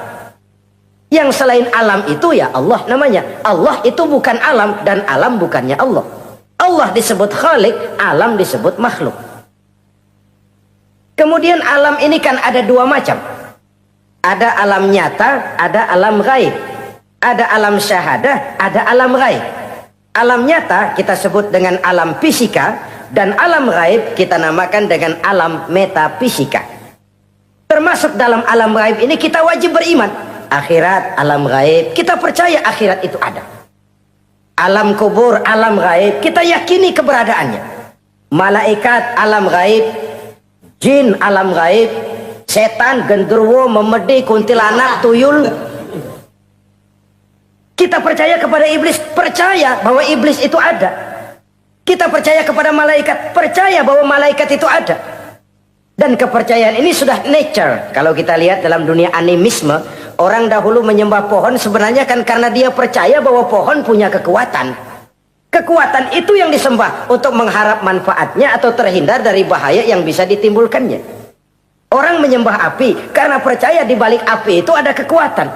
Yang selain alam itu ya Allah namanya. Allah itu bukan alam, dan alam bukannya Allah. Allah disebut Khalik, alam disebut makhluk. Kemudian alam ini kan ada 2 macam. Ada alam nyata, ada alam gaib. Ada alam syahadah, ada alam gaib. Alam nyata kita sebut dengan alam fisika, dan alam gaib kita namakan dengan alam metafisika. Termasuk dalam alam gaib ini kita wajib beriman. Akhirat, alam gaib, kita percaya akhirat itu ada. Alam kubur, alam gaib, kita yakini keberadaannya. Malaikat, alam gaib. Jin, alam gaib. Setan, genderuwo, memedi, kuntilanak, tuyul. Kita percaya kepada iblis, percaya bahwa iblis itu ada. Kita percaya kepada malaikat, percaya bahwa malaikat itu ada. Dan kepercayaan ini sudah nature. Kalau kita lihat dalam dunia animisme, orang dahulu menyembah pohon sebenarnya kan karena dia percaya bahwa pohon punya kekuatan. Kekuatan itu yang disembah untuk mengharap manfaatnya atau terhindar dari bahaya yang bisa ditimbulkannya. Orang menyembah api karena percaya di balik api itu ada kekuatan.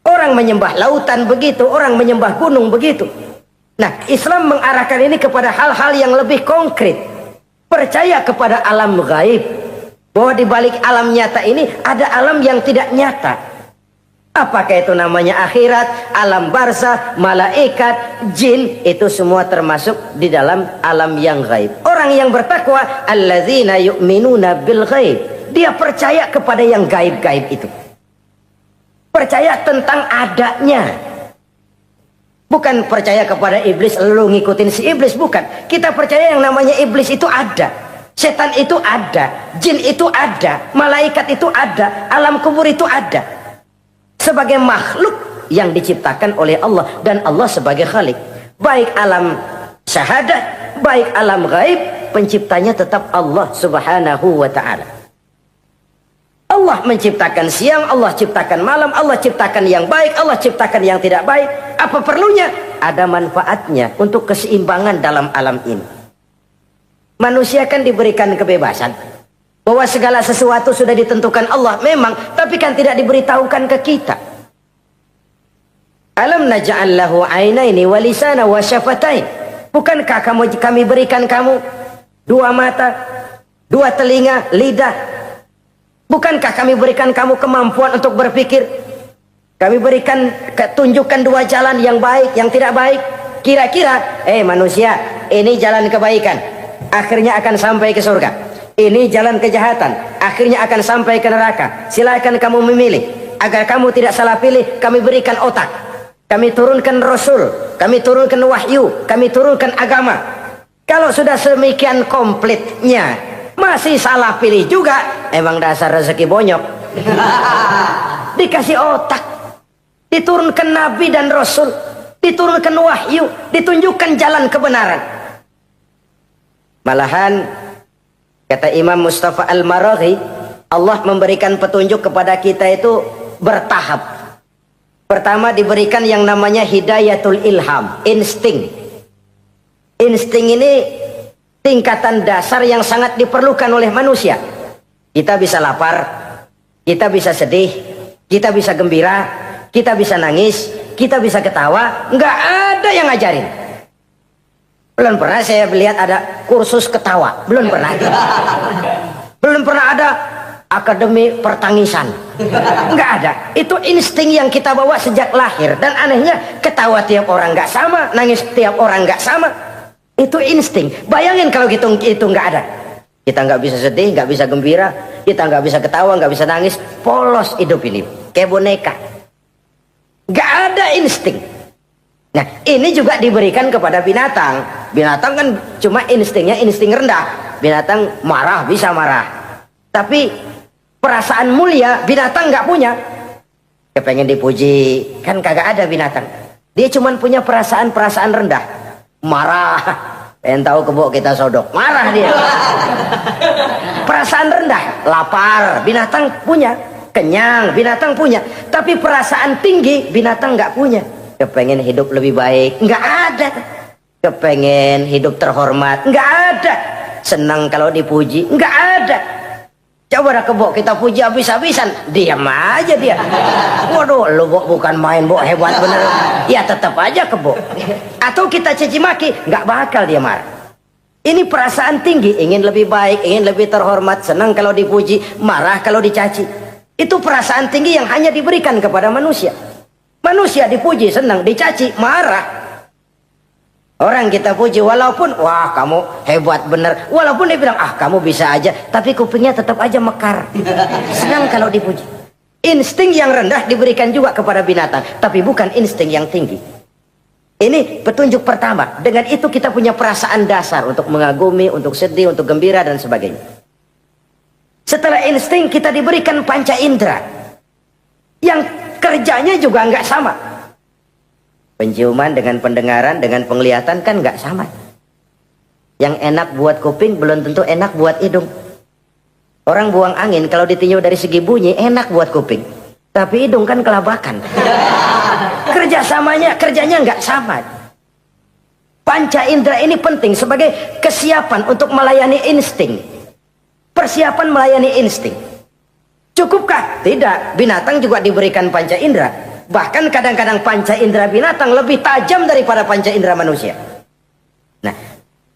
Orang menyembah lautan begitu, orang menyembah gunung begitu. Nah, Islam mengarahkan ini kepada hal-hal yang lebih konkret. Percaya kepada alam gaib. Bahwa di balik alam nyata ini ada alam yang tidak nyata. Apakah itu namanya akhirat, alam barzah, malaikat, jin, itu semua termasuk di dalam alam yang gaib. Orang yang bertakwa, allazina yu'minuna bil ghaib. Dia percaya kepada yang gaib-gaib itu. Percaya tentang adanya. Bukan percaya kepada iblis lalu ngikutin si iblis, bukan. Kita percaya yang namanya iblis itu ada, setan itu ada, jin itu ada, malaikat itu ada, alam kubur itu ada. Sebagai makhluk yang diciptakan oleh Allah, dan Allah sebagai Khalik. Baik alam syahadat, baik alam gaib, penciptanya tetap Allah subhanahu wa ta'ala. Allah menciptakan siang, Allah ciptakan malam, Allah ciptakan yang baik, Allah ciptakan yang tidak baik. Apa perlunya? ada manfaatnya untuk keseimbangan dalam alam ini. Manusia kan diberikan kebebasan, bahwa segala sesuatu sudah ditentukan Allah memang, tapi kan tidak diberitahukan ke kita. Alam naj'al lahu 'ainaini wa lisana wa syafatain. Bukankah kami berikan kamu dua mata, dua telinga, lidah? Bukankah kami berikan kamu kemampuan untuk berpikir? Kami berikan tunjukkan dua jalan, yang baik, yang tidak baik. Kira-kira, manusia, ini jalan kebaikan, akhirnya akan sampai ke surga. Ini jalan kejahatan, akhirnya akan sampai ke neraka. Silakan kamu memilih. Agar kamu tidak salah pilih, kami berikan otak. Kami turunkan Rasul, kami turunkan wahyu, kami turunkan agama. Kalau sudah semikian komplitnya, masih salah pilih juga, emang dasar rezeki bonyok. Dikasih otak, diturunkan Nabi dan Rasul, diturunkan wahyu, ditunjukkan jalan kebenaran. Malahan kata Imam Mustafa Al-Maraghi, Allah memberikan petunjuk kepada kita itu bertahap. Pertama diberikan yang namanya hidayatul ilham, insting. Insting ini tingkatan dasar yang sangat diperlukan oleh manusia. Kita bisa lapar, kita bisa sedih, kita bisa gembira, kita bisa nangis, kita bisa ketawa. Nggak ada yang ngajarin. Belum pernah saya melihat ada kursus ketawa. Belum pernah. Belum pernah ada akademi pertangisan. Nggak ada. Itu insting yang kita bawa sejak lahir. Dan anehnya ketawa tiap orang nggak sama, nangis tiap orang nggak sama. Itu insting. Bayangin kalau itu nggak ada. Kita nggak bisa sedih, nggak bisa gembira, kita nggak bisa ketawa, nggak bisa nangis. Polos hidup ini, kayak boneka. Nggak ada insting. Nah, ini juga diberikan kepada binatang. Binatang kan cuma instingnya insting rendah. Binatang marah bisa marah. Tapi perasaan mulia binatang nggak punya. Kepengen dipuji, kan kagak ada binatang. Dia cuma punya perasaan-perasaan rendah. Marah, pengen tahu kebo kita sodok, marah dia. Perasaan rendah, lapar, binatang punya. Kenyang, binatang punya. Tapi perasaan tinggi, binatang nggak punya. Kepengen hidup lebih baik, nggak ada. Kepengen hidup terhormat, nggak ada. Senang kalau dipuji, nggak ada. Coba dah kebo kita puji habis-habisan, diam aja dia. Waduh, lu bukan main, hebat bener. Ya tetap aja kebo. Atau kita caci maki, nggak bakal dia marah. Ini perasaan tinggi, ingin lebih baik, ingin lebih terhormat, senang kalau dipuji, marah kalau dicaci. Itu perasaan tinggi yang hanya diberikan kepada manusia. Manusia dipuji senang, dicaci marah. Orang kita puji walaupun wah kamu hebat bener, walaupun dia bilang ah kamu bisa aja, tapi kupingnya tetap aja mekar. Senang kalau dipuji. Insting yang rendah diberikan juga kepada binatang, tapi bukan insting yang tinggi. Ini petunjuk pertama. Dengan itu kita punya perasaan dasar untuk mengagumi, untuk sedih, untuk gembira dan sebagainya. Setelah insting kita diberikan panca indera yang kerjanya juga nggak sama. Penciuman dengan pendengaran dengan penglihatan kan nggak sama. Yang enak buat kuping belum tentu enak buat hidung. Orang buang angin kalau ditinjau dari segi bunyi enak buat kuping, tapi hidung kan kelabakan. Kerjanya nggak sama. Panca indera ini penting sebagai kesiapan untuk melayani insting. Persiapan melayani insting. Cukupkah? Tidak. Binatang juga diberikan panca indera. Bahkan kadang-kadang panca indera binatang lebih tajam daripada panca indera manusia. Nah,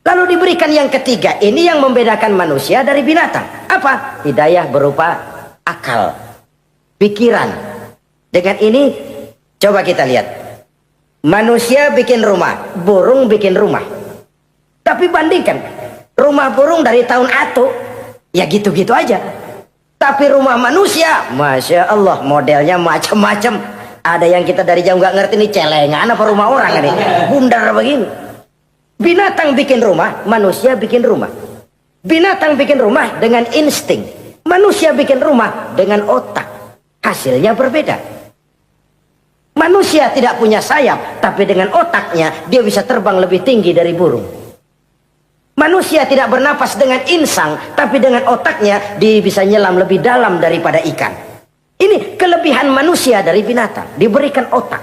lalu diberikan yang ketiga. Ini yang membedakan manusia dari binatang. Apa? Hidayah berupa akal, pikiran. Dengan ini, coba kita lihat. Manusia bikin rumah, burung bikin rumah. Tapi bandingkan, rumah burung dari tahun atu, ya gitu-gitu aja. Tapi rumah manusia, Masya Allah, modelnya macam-macam. Ada yang kita dari jauh nggak ngerti, ini celengan apa rumah orang ini, bundar begini. Binatang bikin rumah, manusia bikin rumah. Binatang bikin rumah dengan insting, manusia bikin rumah dengan otak. Hasilnya berbeda. Manusia tidak punya sayap, tapi dengan otaknya dia bisa terbang lebih tinggi dari burung. Manusia tidak bernapas dengan insang, tapi dengan otaknya dia bisa nyelam lebih dalam daripada ikan. Ini kelebihan manusia dari binatang, diberikan otak.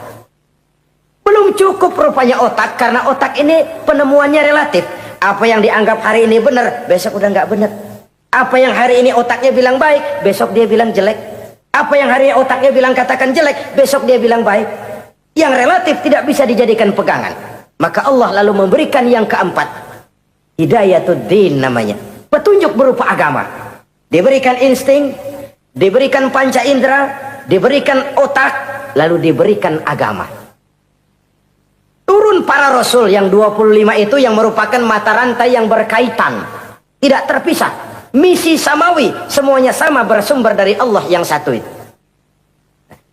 Belum Belum cukup rupanya otak, karena otak ini penemuannya relatif. Apa yang dianggap hari ini benar, besok udah nggak benar. Apa yang hari ini otaknya bilang baik, besok dia bilang jelek. Apa yang hari ini otaknya bilang katakan jelek, besok dia bilang baik. Yang relatif tidak bisa dijadikan pegangan. Maka Allah lalu memberikan yang keempat, Hidayatuddin namanya, petunjuk berupa agama. Diberikan insting, diberikan panca indera, diberikan otak, lalu diberikan agama. Turun para rasul yang 25 itu yang merupakan mata rantai yang berkaitan, tidak terpisah. Misi samawi, semuanya sama, bersumber dari Allah yang satu itu.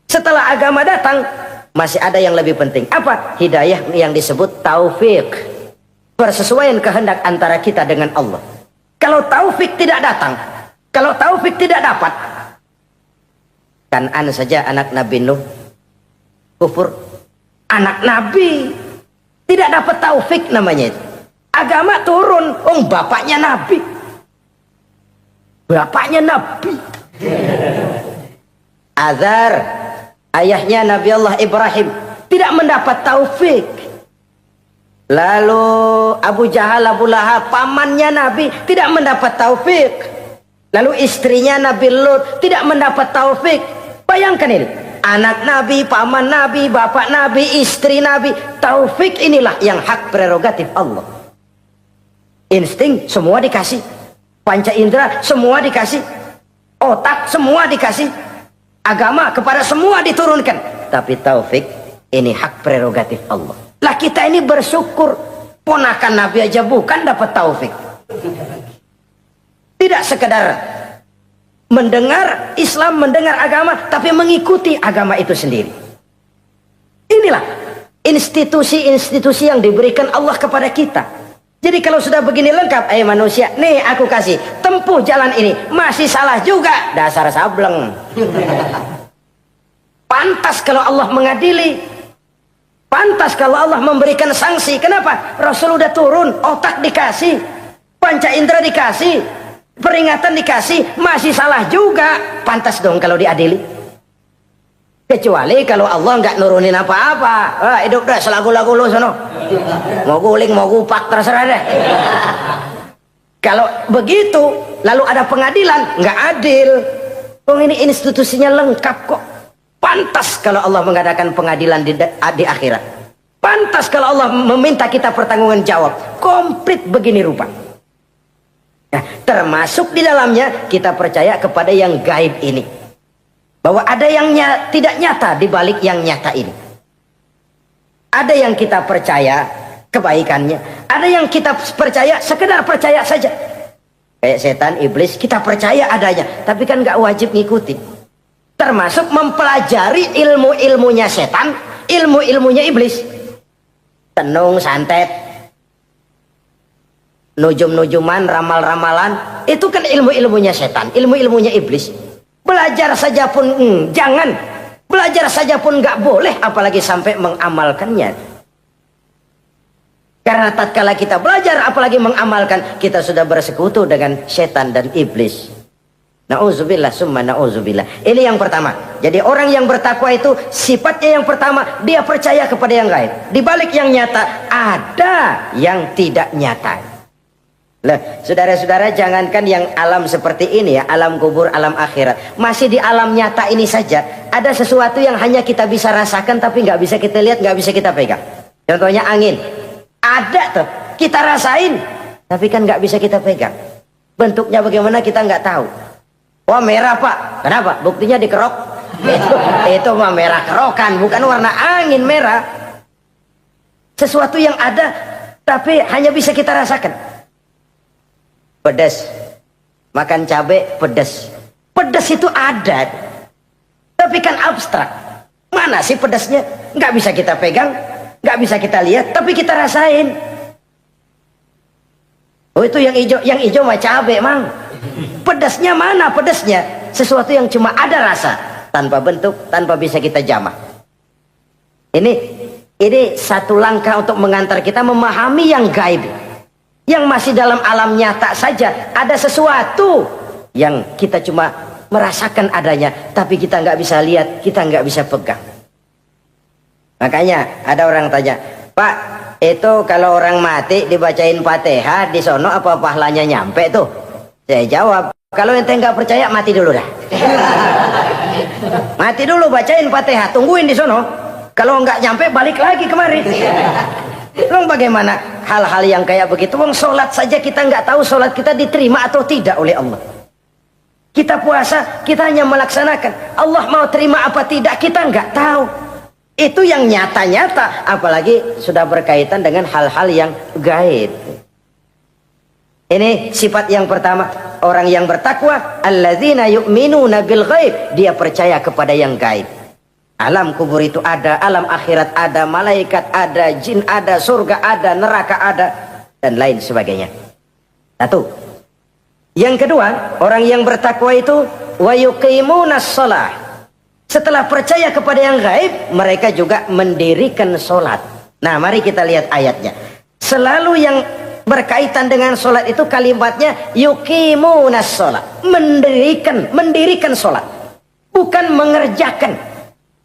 Setelah agama datang, masih ada yang lebih penting. Apa? Hidayah yang disebut taufik. Persesuaian kehendak antara kita dengan Allah. Kalau taufik tidak datang, kalau taufik tidak dapat, Kan'an saja anak Nabi Nuh kufur. Anak Nabi tidak dapat taufik namanya itu. Agama turun, bapaknya Nabi. Bapaknya Nabi. Azar, ayahnya Nabi Allah Ibrahim, tidak mendapat taufik. Lalu Abu Jahal, Abu Lahab, pamannya Nabi, tidak mendapat taufik. Lalu istrinya Nabi Lut tidak mendapat taufik. Bayangkan ini, anak Nabi, paman Nabi, bapak Nabi, istri Nabi. Taufik inilah yang hak prerogatif Allah. Insting semua dikasih, panca indera semua dikasih, otak semua dikasih, agama kepada semua diturunkan. Tapi taufik ini hak prerogatif Allah. Lah kita ini bersyukur, ponakan Nabi aja bukan dapat taufik. Tidak sekedar mendengar Islam, mendengar agama, tapi mengikuti agama itu sendiri. Inilah institusi-institusi yang diberikan Allah kepada kita. Jadi kalau sudah begini lengkap, manusia, nih aku kasih, tempuh jalan ini, masih salah juga, dasar sableng. Pantas kalau Allah mengadili. Pantas kalau Allah memberikan sanksi. Kenapa? Rasul udah turun, otak dikasih, panca indera dikasih, peringatan dikasih, masih salah juga. Pantas dong kalau diadili. Kecuali kalau Allah nggak nurunin apa-apa. Hidup dah selagu-lagu lu sono. Mau guling, mau gupak, terserah deh. Kalau begitu, lalu ada pengadilan, nggak adil. Ini institusinya lengkap kok. Pantas kalau Allah mengadakan pengadilan di akhirat. Pantas kalau Allah meminta kita pertanggungan jawab. Komplit begini rupa. Nah, termasuk di dalamnya kita percaya kepada yang gaib ini. Bahwa ada yang tidak nyata di balik yang nyata ini. Ada yang kita percaya kebaikannya. Ada yang kita percaya sekedar percaya saja. Kayak setan, iblis, kita percaya adanya. Tapi kan nggak wajib ngikuti. Termasuk mempelajari ilmu-ilmunya setan, ilmu-ilmunya iblis. Tenung, santet, nujum-nujuman, ramal-ramalan, itu kan ilmu-ilmunya setan, ilmu-ilmunya iblis. Belajar saja pun jangan, belajar saja pun nggak boleh, apalagi sampai mengamalkannya. Karena tatkala kita belajar apalagi mengamalkan, kita sudah bersekutu dengan setan dan iblis. Na'udzubillah summa na'udzubillah. Ini yang pertama. Jadi orang yang bertakwa itu sifatnya yang pertama, dia percaya kepada yang gaib. Di balik yang nyata ada yang tidak nyata. Lah, saudara-saudara, jangankan yang alam seperti ini ya, alam kubur, alam akhirat. Masih di alam nyata ini saja ada sesuatu yang hanya kita bisa rasakan tapi nggak bisa kita lihat, nggak bisa kita pegang. Contohnya angin. Ada tuh, kita rasain tapi kan nggak bisa kita pegang. Bentuknya bagaimana kita nggak tahu. Wah, merah pak, kenapa? Buktinya dikerok. Itu mah merah kerokan, bukan warna angin merah. Sesuatu yang ada tapi hanya bisa kita rasakan. Pedas, makan cabai pedas. Pedas itu ada, tapi kan abstrak. Mana sih pedasnya? Nggak bisa kita pegang, nggak bisa kita lihat, tapi kita rasain. Oh, itu yang hijau mah cabai mang. Pedasnya mana pedasnya? Sesuatu yang cuma ada rasa, tanpa bentuk, tanpa bisa kita jamah. Ini satu langkah untuk mengantar kita memahami yang gaib, yang masih dalam alam nyata saja. Ada sesuatu yang kita cuma merasakan adanya, tapi kita nggak bisa lihat, kita nggak bisa pegang. Makanya ada orang tanya, Pak, itu kalau orang mati dibacain Fatihah di sono apa pahalanya nyampe tuh? Saya jawab, kalau ente nggak percaya mati dulu dah. Mati dulu bacain Fatihah, tungguin di sono. Kalau nggak nyampe balik lagi kemari. Long bagaimana hal-hal yang kayak begitu? Wong sholat saja kita nggak tahu sholat kita diterima atau tidak oleh Allah. Kita puasa, kita hanya melaksanakan. Allah mau terima apa tidak kita nggak tahu. Itu yang nyata-nyata, apalagi sudah berkaitan dengan hal-hal yang gaib. Ini sifat yang pertama, orang yang bertakwa, alladzina yu'minuna bil ghaib, dia percaya kepada yang gaib. Alam kubur itu ada, alam akhirat ada, malaikat ada, jin ada, surga ada, neraka ada, dan lain sebagainya. Satu. Yang kedua, orang yang bertakwa itu wa yuqimunas shalah. Setelah percaya kepada yang gaib, mereka juga mendirikan sholat. Nah, mari kita lihat ayatnya. Selalu yang berkaitan dengan sholat itu kalimatnya yuqimunas sholat. Mendirikan sholat. Bukan mengerjakan.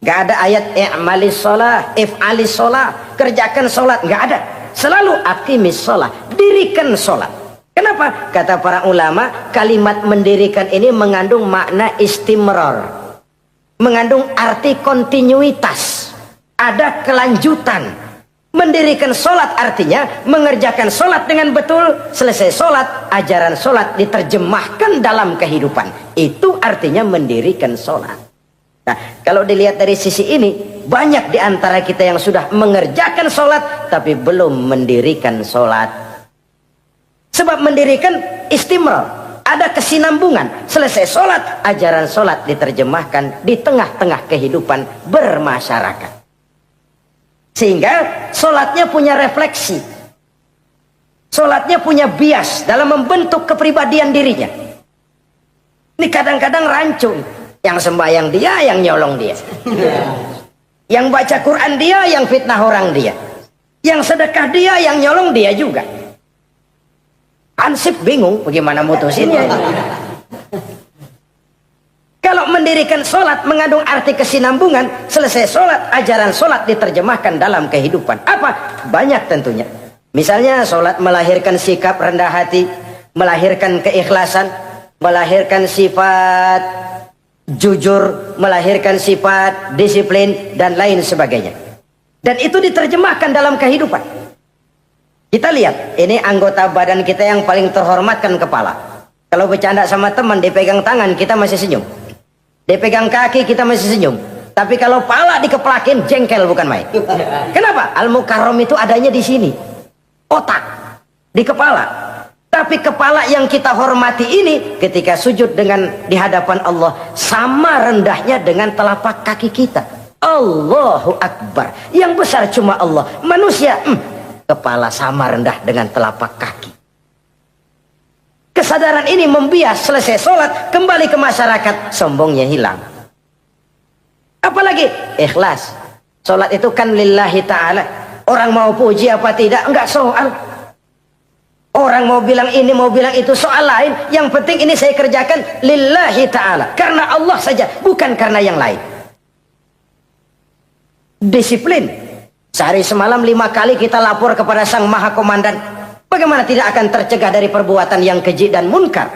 Gak ada ayat i'malis sholat, if'alis sholat, kerjakan sholat. Gak ada. Selalu aqimis sholat. Dirikan sholat. Kenapa? Kata para ulama, kalimat mendirikan ini mengandung makna istimrar. Mengandung arti kontinuitas, ada kelanjutan. Mendirikan sholat artinya mengerjakan sholat dengan betul. Selesai sholat, ajaran sholat diterjemahkan dalam kehidupan. Itu artinya mendirikan sholat. Nah, kalau dilihat dari sisi ini, banyak di antara kita yang sudah mengerjakan sholat tapi belum mendirikan sholat. Sebab mendirikan istimrar, ada kesinambungan. Selesai sholat, ajaran sholat diterjemahkan di tengah-tengah kehidupan bermasyarakat. Sehingga sholatnya punya refleksi. Sholatnya punya bias dalam membentuk kepribadian dirinya. Ini kadang-kadang rancu. Yang sembahyang dia, yang nyolong dia. Yang baca Quran dia, yang fitnah orang dia. Yang sedekah dia, yang nyolong dia juga. Ansip bingung bagaimana mutusinnya. Kalau mendirikan sholat mengandung arti kesinambungan, selesai sholat, ajaran sholat diterjemahkan dalam kehidupan. Apa? Banyak tentunya. Misalnya sholat melahirkan sikap rendah hati, melahirkan keikhlasan, melahirkan sifat jujur, melahirkan sifat disiplin, dan lain sebagainya. Dan itu diterjemahkan dalam kehidupan. Kita lihat, ini anggota badan kita yang paling terhormatkan kepala. Kalau bercanda sama teman, dipegang tangan, kita masih senyum. Dipegang kaki, kita masih senyum. Tapi kalau pala dikeplakin, jengkel bukan main. Kenapa? Al-Mukarram itu adanya di sini. Otak. Di kepala. Tapi kepala yang kita hormati ini, ketika sujud di hadapan Allah, sama rendahnya dengan telapak kaki kita. Allahu Akbar. Yang besar cuma Allah. Manusia, kepala sama rendah dengan telapak kaki. Kesadaran ini membias, selesai sholat, kembali ke masyarakat, sombongnya hilang. Apalagi ikhlas. Sholat itu kan lillahi ta'ala. Orang mau puji apa tidak, enggak soal. Orang mau bilang ini, mau bilang itu, soal lain. Yang penting ini saya kerjakan lillahi ta'ala. Karena Allah saja, bukan karena yang lain. Disiplin. Sehari semalam 5 kali kita lapor kepada Sang Maha Komandan. Bagaimana tidak akan tercegah dari perbuatan yang keji dan munkar?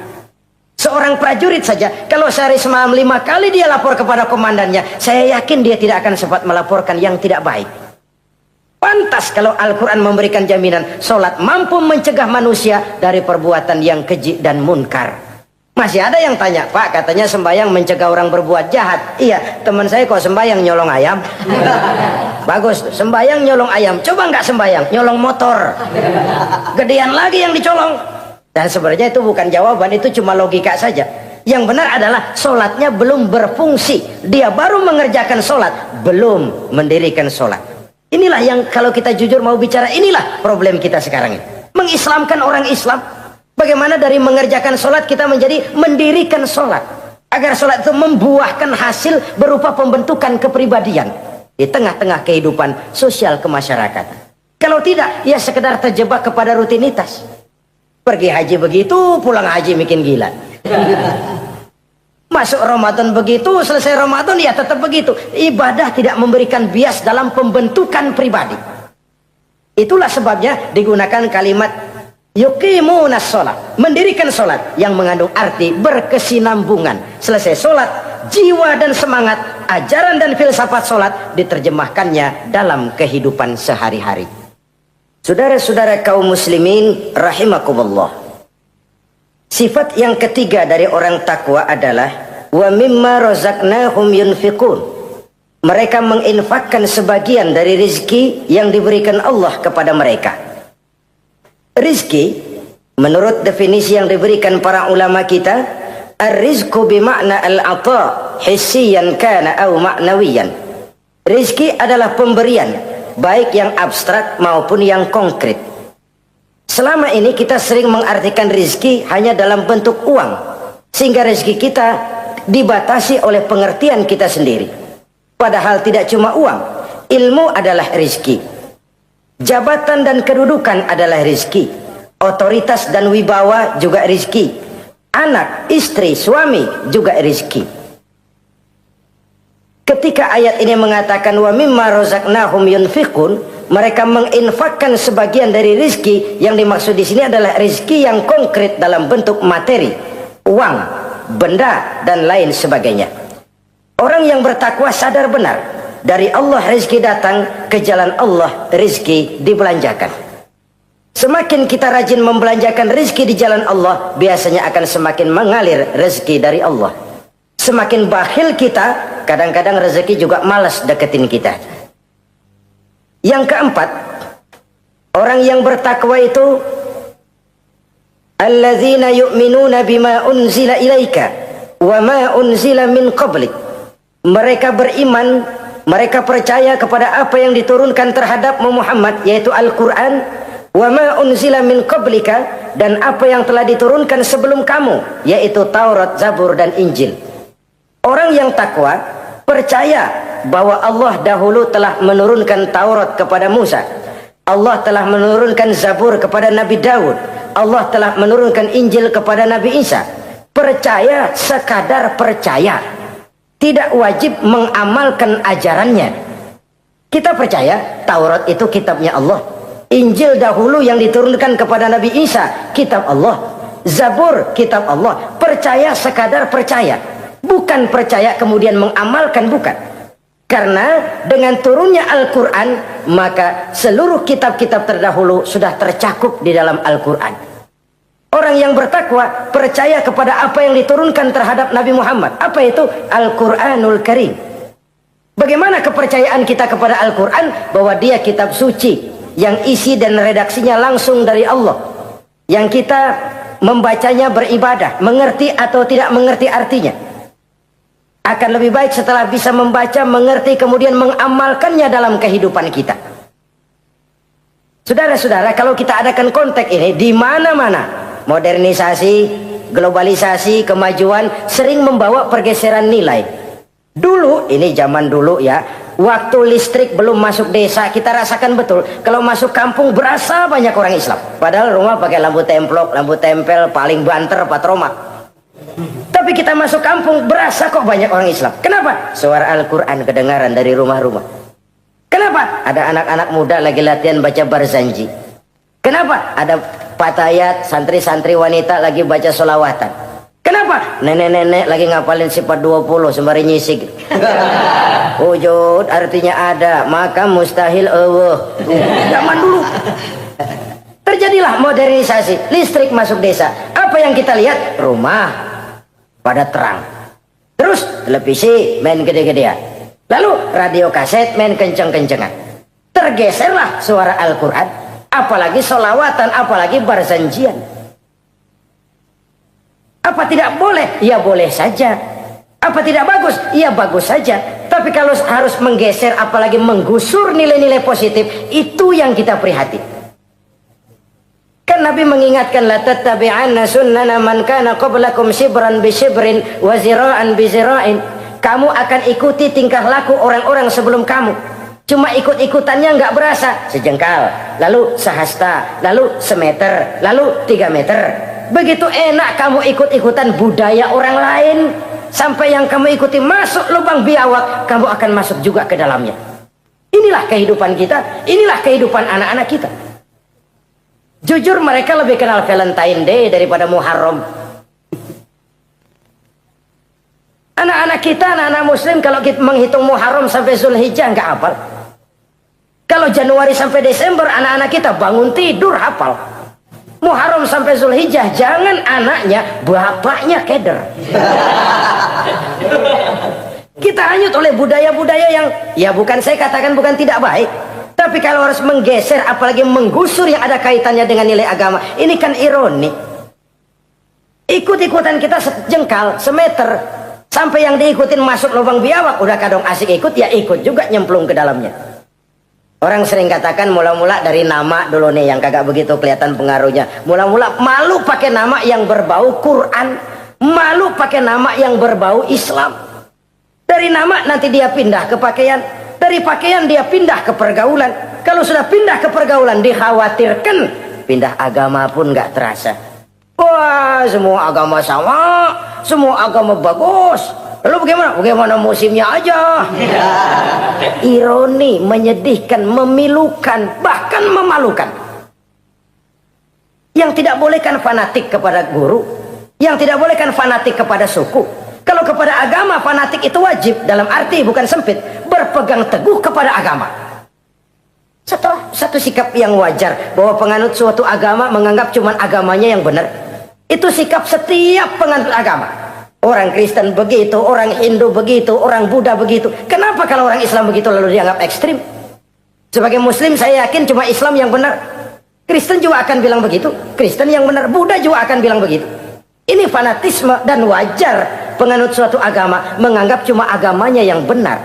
Seorang prajurit saja, kalau sehari semalam 5 kali dia lapor kepada komandannya, saya yakin dia tidak akan sempat melaporkan yang tidak baik. Pantas kalau Al-Quran memberikan jaminan, sholat mampu mencegah manusia dari perbuatan yang keji dan munkar. Masih ada yang tanya, Pak, katanya sembahyang mencegah orang berbuat jahat. Iya, teman saya kok sembahyang nyolong ayam. Bagus, sembahyang nyolong ayam. Coba nggak sembahyang, nyolong motor. Gedean lagi yang dicolong. Dan sebenarnya itu bukan jawaban, itu cuma logika saja. Yang benar adalah sholatnya belum berfungsi. Dia baru mengerjakan sholat, belum mendirikan sholat. Inilah yang kalau kita jujur mau bicara, inilah problem kita sekarang ini. Mengislamkan orang Islam. Bagaimana dari mengerjakan sholat kita menjadi mendirikan sholat. Agar sholat itu membuahkan hasil berupa pembentukan kepribadian. Di tengah-tengah kehidupan sosial kemasyarakatan. Kalau tidak, ya sekedar terjebak kepada rutinitas. Pergi haji begitu, pulang haji bikin gila. Masuk Ramadan begitu, selesai Ramadan ya tetap begitu. Ibadah tidak memberikan bias dalam pembentukan pribadi. Itulah sebabnya digunakan kalimat yuqimunas sholat, mendirikan sholat, yang mengandung arti berkesinambungan. Selesai sholat, jiwa dan semangat, ajaran dan filsafat sholat diterjemahkannya dalam kehidupan sehari-hari. Saudara-saudara kaum muslimin rahimakumullah. Sifat yang ketiga dari orang takwa adalah wa mimma razaqnahum yunfiqun. Mereka menginfakkan sebagian dari rizki yang diberikan Allah kepada mereka. Rizki menurut definisi yang diberikan para ulama kita, ar-rizqu bimakna al-ata hissiyan kana aw ma'nawiyan. Rizki adalah pemberian, baik yang abstrak maupun yang konkret. Selama ini kita sering mengartikan rizki hanya dalam bentuk uang, sehingga rizki kita dibatasi oleh pengertian kita sendiri. Padahal tidak cuma uang, ilmu adalah rizki, jabatan dan kedudukan adalah rizki, otoritas dan wibawa juga rizki, anak, istri, suami juga rizki. Ketika ayat ini mengatakan wa mimma razaqnahum yunfiqun, mereka menginfakkan sebagian dari rizki, yang dimaksud di sini adalah rizki yang konkret dalam bentuk materi, uang, benda dan lain sebagainya. Orang yang bertakwa sadar benar dari Allah rizki datang, ke jalan Allah rizki dibelanjakan. Semakin kita rajin membelanjakan rizki di jalan Allah, biasanya akan semakin mengalir rezeki dari Allah. Semakin bakhil kita, kadang-kadang rezeki juga malas deketin kita. Yang keempat, orang yang bertakwa itu alladzina yu'minuna bima unzila ilaika wa ma unzila min qablik. Mereka beriman, mereka percaya kepada apa yang diturunkan terhadap Muhammad, yaitu Al-Quran, wa ma unzila min qablika, dan apa yang telah diturunkan sebelum kamu, yaitu Taurat, Zabur dan Injil. Orang yang takwa percaya bahwa Allah dahulu telah menurunkan Taurat kepada Musa, Allah telah menurunkan Zabur kepada Nabi Daud, Allah telah menurunkan Injil kepada Nabi Isa. Percaya sekadar percaya, tidak wajib mengamalkan ajarannya. Kita percaya Taurat itu kitabnya Allah, Injil dahulu yang diturunkan kepada Nabi Isa kitab Allah, Zabur kitab Allah. Percaya sekadar percaya, bukan percaya kemudian mengamalkan, bukan. Karena dengan turunnya Al-Quran, maka seluruh kitab-kitab terdahulu sudah tercakup di dalam Al-Quran. Orang yang bertakwa percaya kepada apa yang diturunkan terhadap Nabi Muhammad. Apa itu? Al-Quranul Karim. Bagaimana kepercayaan kita kepada Al-Quran? Bahwa dia kitab suci yang isi dan redaksinya langsung dari Allah, yang kita membacanya beribadah, mengerti atau tidak mengerti artinya. Akan lebih baik setelah bisa membaca, mengerti, kemudian mengamalkannya dalam kehidupan kita. Saudara-saudara, kalau kita adakan konteks ini di mana-mana, modernisasi, globalisasi, kemajuan sering membawa pergeseran nilai. Dulu, ini zaman dulu ya, waktu listrik belum masuk desa, kita rasakan betul. Kalau masuk kampung berasa banyak orang Islam. Padahal rumah pakai lampu templok, lampu tempel, paling banter patroma. Tapi kita masuk kampung berasa kok banyak orang Islam. Kenapa? Suara Al-Quran kedengaran dari rumah-rumah. Kenapa? Ada anak-anak muda lagi latihan baca barzanji. Kenapa? Ada patayat, santri-santri wanita lagi baca sholawatan. Kenapa? Nenek-nenek lagi ngapalin sifat 20 sembari nyisik. Wujud artinya ada, maka mustahil Allah. Zaman dulu terjadilah modernisasi, listrik masuk desa. Apa yang kita lihat? Rumah pada terang, terus televisi main gede-gedean, lalu radio kaset main kenceng-kencengan. Tergeserlah suara Al-Quran, apalagi sholawatan, apalagi barzanjian. Apa tidak boleh? Ya boleh saja. Apa tidak bagus? Ya bagus saja. Tapi kalau harus menggeser, apalagi menggusur nilai-nilai positif, itu yang kita prihatin. Kan Nabi mengingatkan, la tattabi'anna sunnana man kana qablakum shibran bi shibrin wa zira'an bi zira'in. Kamu akan ikuti tingkah laku orang-orang sebelum kamu. Cuma ikut-ikutannya nggak berasa, sejengkal, lalu sehasta, lalu semeter, lalu 3 meter. Begitu enak kamu ikut-ikutan budaya orang lain. sampai yang kamu ikuti masuk lubang biawak, kamu akan masuk juga ke dalamnya. Inilah kehidupan kita, inilah kehidupan anak-anak kita. Jujur mereka lebih kenal Valentine Day daripada Muharram. Anak-anak kita, anak-anak muslim, kalau kita menghitung Muharram sampai Zulhijjah nggak hafal. Kalau Januari sampai Desember, anak-anak kita bangun tidur hafal. Muharram sampai Zulhijjah, jangan anaknya, bapaknya keder. Kita hanyut oleh budaya-budaya yang, ya bukan saya katakan bukan tidak baik, tapi kalau harus menggeser, apalagi menggusur yang ada kaitannya dengan nilai agama, ini kan ironi. Ikut-ikutan kita sejengkal, semeter, sampai yang diikutin masuk lubang biawak, udah kadang asik ikut, ya ikut juga nyemplung ke dalamnya. Orang sering katakan mula-mula dari nama dulu nih yang kagak begitu kelihatan pengaruhnya. Mula-mula malu pakai nama yang berbau Quran, malu pakai nama yang berbau Islam. Dari nama nanti dia pindah ke pakaian, dari pakaian dia pindah ke pergaulan. Kalau sudah pindah ke pergaulan, dikhawatirkan pindah agama pun nggak terasa. Wah, semua agama sama, semua agama bagus. Lalu bagaimana? Bagaimana musimnya aja. Ironi, menyedihkan, memilukan, bahkan memalukan. Yang tidak boleh kan fanatik kepada guru, yang tidak boleh kan fanatik kepada suku. Kalau kepada agama fanatik itu wajib, dalam arti bukan sempit, berpegang teguh kepada agama. Satu sikap yang wajar, bahwa penganut suatu agama menganggap cuma agamanya yang benar. Itu sikap setiap penganut agama. Orang Kristen begitu, orang Hindu begitu, orang Buddha begitu. Kenapa kalau orang Islam begitu lalu dianggap ekstrim? Sebagai Muslim saya yakin cuma Islam yang benar. Kristen juga akan bilang begitu. Kristen yang benar, Buddha juga akan bilang begitu. Ini fanatisme dan wajar penganut suatu agama menganggap cuma agamanya yang benar.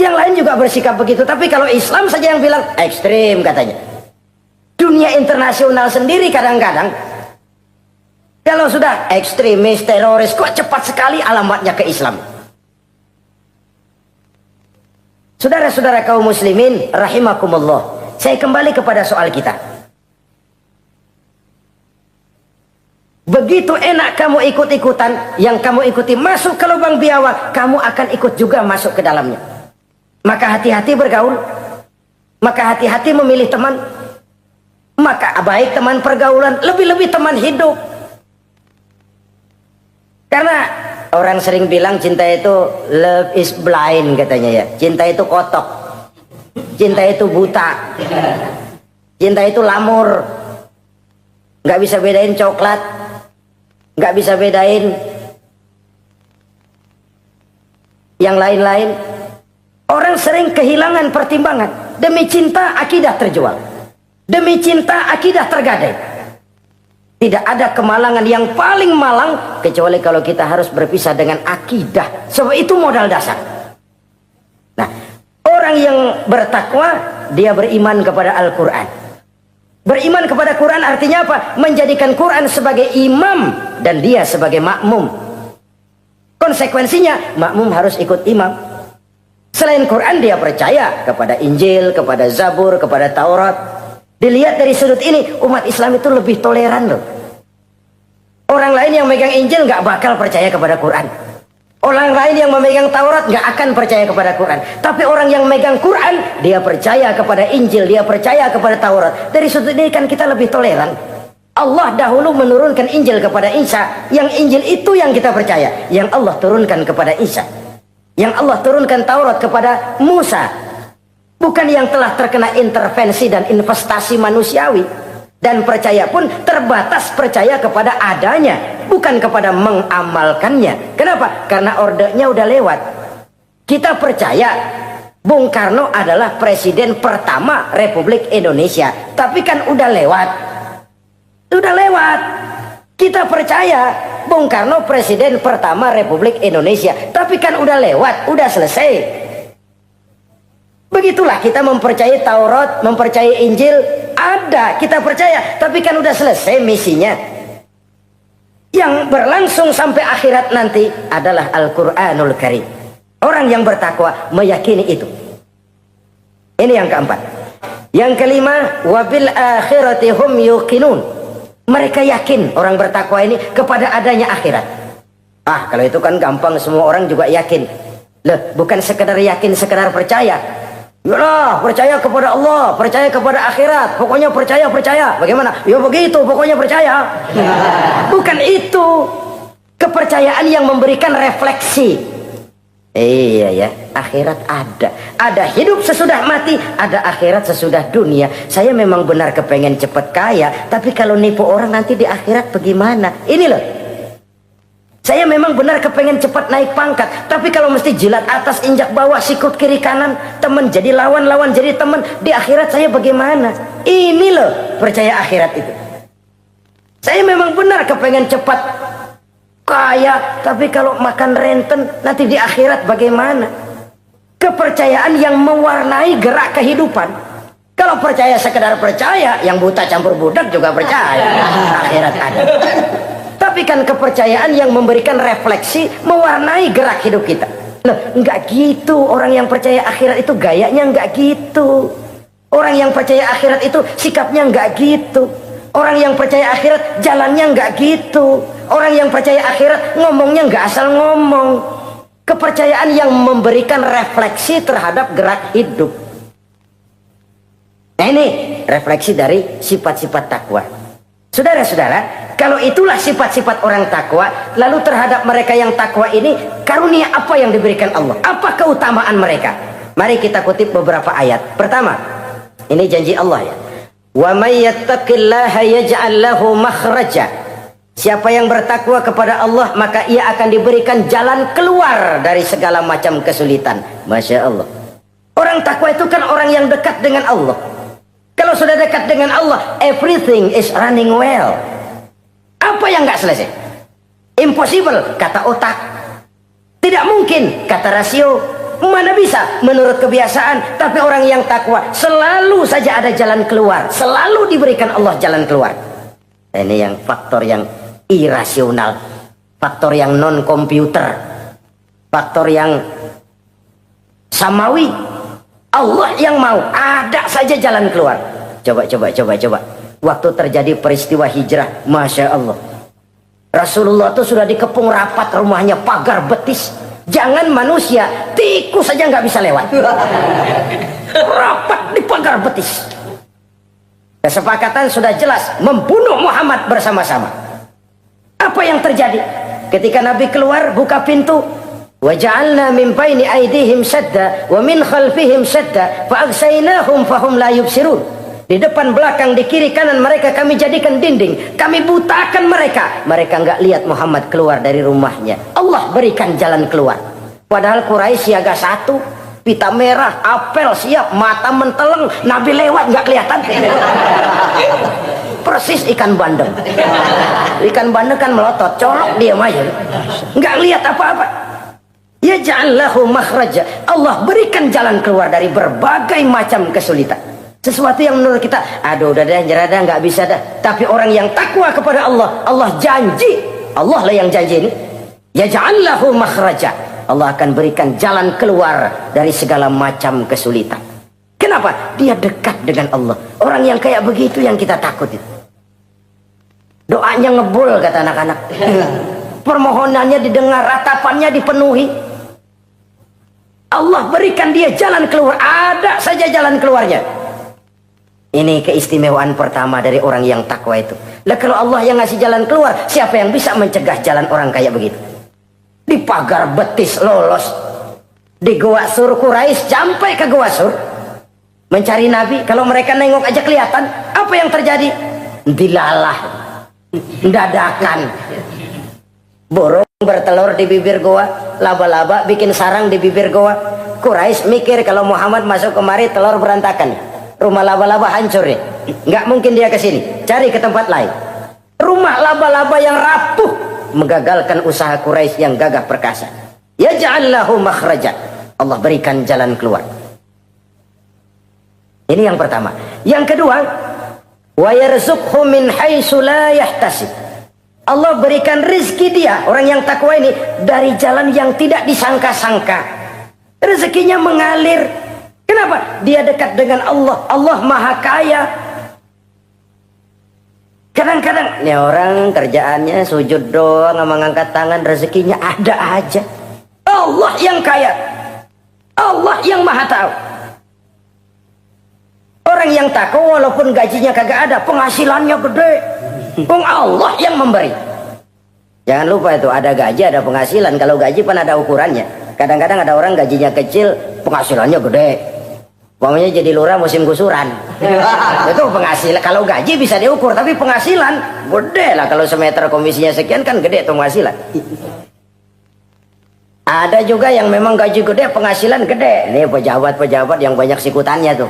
Yang lain juga bersikap begitu. Tapi kalau Islam saja yang bilang ekstrim katanya. Dunia internasional sendiri kadang-kadang kalau sudah ekstremis, teroris, kok cepat sekali alamatnya ke Islam. Saudara-saudara kaum muslimin, rahimakumullah. Saya kembali kepada soal kita. Begitu enak kamu ikut-ikutan, yang kamu ikuti masuk ke lubang biawak, kamu akan ikut juga masuk ke dalamnya. Maka hati-hati bergaul, maka hati-hati memilih teman, maka baik teman pergaulan, lebih-lebih teman hidup. Karena orang sering bilang cinta itu love is blind katanya ya. Cinta itu kotok. Cinta itu buta. Cinta itu lamur. Nggak bisa bedain coklat. Nggak bisa bedain yang lain-lain. Orang sering kehilangan pertimbangan. Demi cinta akidah terjual. Demi cinta akidah tergadai. Tidak ada kemalangan yang paling malang kecuali kalau kita harus berpisah dengan akidah. Sebab itu modal dasar. Nah, orang yang bertakwa dia beriman kepada Al-Quran. Beriman kepada Quran artinya apa? Menjadikan Quran sebagai imam dan dia sebagai makmum. Konsekuensinya makmum harus ikut imam. Selain Quran dia percaya kepada Injil, kepada Zabur, kepada Taurat. Dilihat dari sudut ini, umat Islam itu lebih toleran loh. Orang lain yang megang Injil nggak bakal percaya kepada Quran. Orang lain yang memegang Taurat nggak akan percaya kepada Quran. Tapi orang yang megang Quran, dia percaya kepada Injil, dia percaya kepada Taurat. Dari sudut ini kan kita lebih toleran. Allah dahulu menurunkan Injil kepada Isa. Yang Injil itu yang kita percaya. Yang Allah turunkan kepada Isa. Yang Allah turunkan Taurat kepada Musa. Bukan yang telah terkena intervensi dan investasi manusiawi. Dan percaya pun terbatas percaya kepada adanya. Bukan kepada mengamalkannya. Kenapa? Karena ordenya udah lewat. Kita percaya Bung Karno adalah presiden pertama Republik Indonesia. Tapi kan udah lewat. Udah lewat. Kita percaya Bung Karno presiden pertama Republik Indonesia. Tapi kan udah lewat. Udah selesai. Begitulah kita mempercayai Taurat, mempercayai Injil, ada, kita percaya, tapi kan udah selesai misinya. Yang berlangsung sampai akhirat nanti adalah Al-Quranul Karim. Orang yang bertakwa meyakini itu. Ini yang keempat. Yang kelima, wabil akhirati hum yuqinun. Mereka yakin orang bertakwa ini kepada adanya akhirat. Ah, kalau itu kan gampang, semua orang juga yakin. Loh, bukan sekedar yakin, sekedar percaya. Yalah, percaya kepada Allah, percaya kepada akhirat, pokoknya percaya. Bagaimana? Ya begitu, pokoknya percaya. Bukan itu. Kepercayaan yang memberikan refleksi. Iya ya, akhirat ada. Ada hidup sesudah mati, ada akhirat sesudah dunia. Saya memang benar kepengen cepat kaya, tapi kalau nipu orang nanti di akhirat bagaimana? Ini loh. Saya memang benar kepengen cepat naik pangkat, tapi kalau mesti jilat atas injak bawah, sikut kiri kanan, teman jadi lawan, lawan jadi teman, di akhirat saya bagaimana? Ini loh percaya akhirat itu. Saya memang benar kepengen cepat kaya, tapi kalau makan renten nanti di akhirat bagaimana? Kepercayaan yang mewarnai gerak kehidupan. Kalau percaya sekedar percaya, yang buta campur budak juga percaya akhirat ada. Tapi kan kepercayaan yang memberikan refleksi, mewarnai gerak hidup kita. Loh, enggak gitu. Orang yang percaya akhirat itu gayanya enggak gitu. Orang yang percaya akhirat itu sikapnya enggak gitu. Orang yang percaya akhirat jalannya enggak gitu. Orang yang percaya akhirat ngomongnya enggak asal ngomong. Kepercayaan yang memberikan refleksi terhadap gerak hidup. Nah, ini refleksi dari sifat-sifat takwa. Saudara-saudara, kalau itulah sifat-sifat orang takwa, lalu terhadap mereka yang takwa ini, karunia apa yang diberikan Allah? Apa keutamaan mereka? Mari kita kutip beberapa ayat. Pertama, ini janji Allah ya. Wa may yattaqillaha yaj'al lahu makhraja. Siapa yang bertakwa kepada Allah, maka ia akan diberikan jalan keluar dari segala macam kesulitan. Masya Allah. Orang takwa itu kan orang yang dekat dengan Allah. Kalau sudah dekat dengan Allah, everything is running well. Apa yang nggak selesai? Impossible, kata otak. Tidak mungkin, kata rasio. Mana bisa menurut kebiasaan. Tapi orang yang takwa selalu saja ada jalan keluar, selalu diberikan Allah jalan keluar. Ini yang faktor yang irasional, faktor yang non komputer, faktor yang samawi. Allah yang mau ada saja jalan keluar. Coba. Waktu terjadi peristiwa hijrah, Masya Allah, Rasulullah itu sudah dikepung rapat rumahnya, pagar betis. Jangan manusia, tikus saja nggak bisa lewat. Rapat di pagar betis. Kesepakatan sudah jelas, membunuh Muhammad bersama-sama. Apa yang terjadi? Ketika Nabi keluar, buka pintu. وَجَعَلْنَا مِنْ بَيْنِ أَيْدِيهِمْ سَدًّا وَمِنْ خَلْفِهِمْ سَدًّا فَأَغْشَيْنَاهُمْ فَهُمْ لَا يُبْصِرُونَ. Di depan, belakang, di kiri, kanan mereka kami jadikan dinding. Kami butakan mereka. Mereka nggak lihat Muhammad keluar dari rumahnya. Allah berikan jalan keluar. Padahal Quraisy siaga satu, pita merah, apel siap, mata menteleng, Nabi lewat nggak kelihatan. Persis ikan bandeng. Ikan bandeng kan melotot, colok diam aja, nggak lihat apa-apa. Yaj'al lahu makhraja. Allah berikan jalan keluar dari berbagai macam kesulitan. Sesuatu yang menurut kita, aduh udah dah, nyerah dah, nggak bisa dah. Tapi orang yang takwa kepada Allah, Allah janji, Allah lah yang janji ini. Yaj'al lahu makhraja. Allah akan berikan jalan keluar dari segala macam kesulitan. Kenapa? Dia dekat dengan Allah. Orang yang kayak begitu yang kita takut itu. Doanya ngebul, kata anak-anak. Permohonannya didengar, ratapannya dipenuhi. Allah berikan dia jalan keluar, ada saja jalan keluarnya. Ini keistimewaan pertama dari orang yang takwa itu. Lah kalau Allah yang ngasih jalan keluar, siapa yang bisa mencegah jalan orang kayak begitu? Di pagar betis lolos, di Gua Sur Quraisy sampai ke Gua Sur mencari Nabi. Kalau mereka nengok aja kelihatan. Apa yang terjadi? Dilalah, dadakan. Burung bertelur di bibir goa, laba-laba bikin sarang di bibir goa. Quraisy mikir kalau Muhammad masuk kemari telur berantakan, rumah laba-laba hancur nih, nggak mungkin dia ke sini, cari ke tempat lain. Rumah laba-laba yang rapuh menggagalkan usaha Quraisy yang gagah perkasa. Yaj'al lahu makhraja. Allah berikan jalan keluar. Ini yang pertama. Yang kedua, wa yarzuqhu min haitsu la yahtasib. Allah berikan rezeki dia, orang yang takwa ini, dari jalan yang tidak disangka-sangka. Rezekinya mengalir. Kenapa? Dia dekat dengan Allah. Allah maha kaya. Kadang-kadang nih orang kerjaannya sujud doang sama ngangkat tangan, rezekinya ada aja. Allah yang kaya, Allah yang maha tahu. Orang yang takwa walaupun gajinya kagak ada, penghasilannya gede. Allah yang memberi. Jangan lupa itu, ada gaji ada penghasilan. Kalau gaji kan ada ukurannya. Kadang-kadang ada orang gajinya kecil, penghasilannya gede. Uangnya jadi lurah musim gusuran. Itu penghasilan. Kalau gaji bisa diukur, tapi penghasilan gede lah. Kalau semeter komisinya sekian kan gede tuh penghasilan. Ada juga yang memang gaji gede, penghasilan gede. Ini pejabat-pejabat yang banyak sikutannya tuh.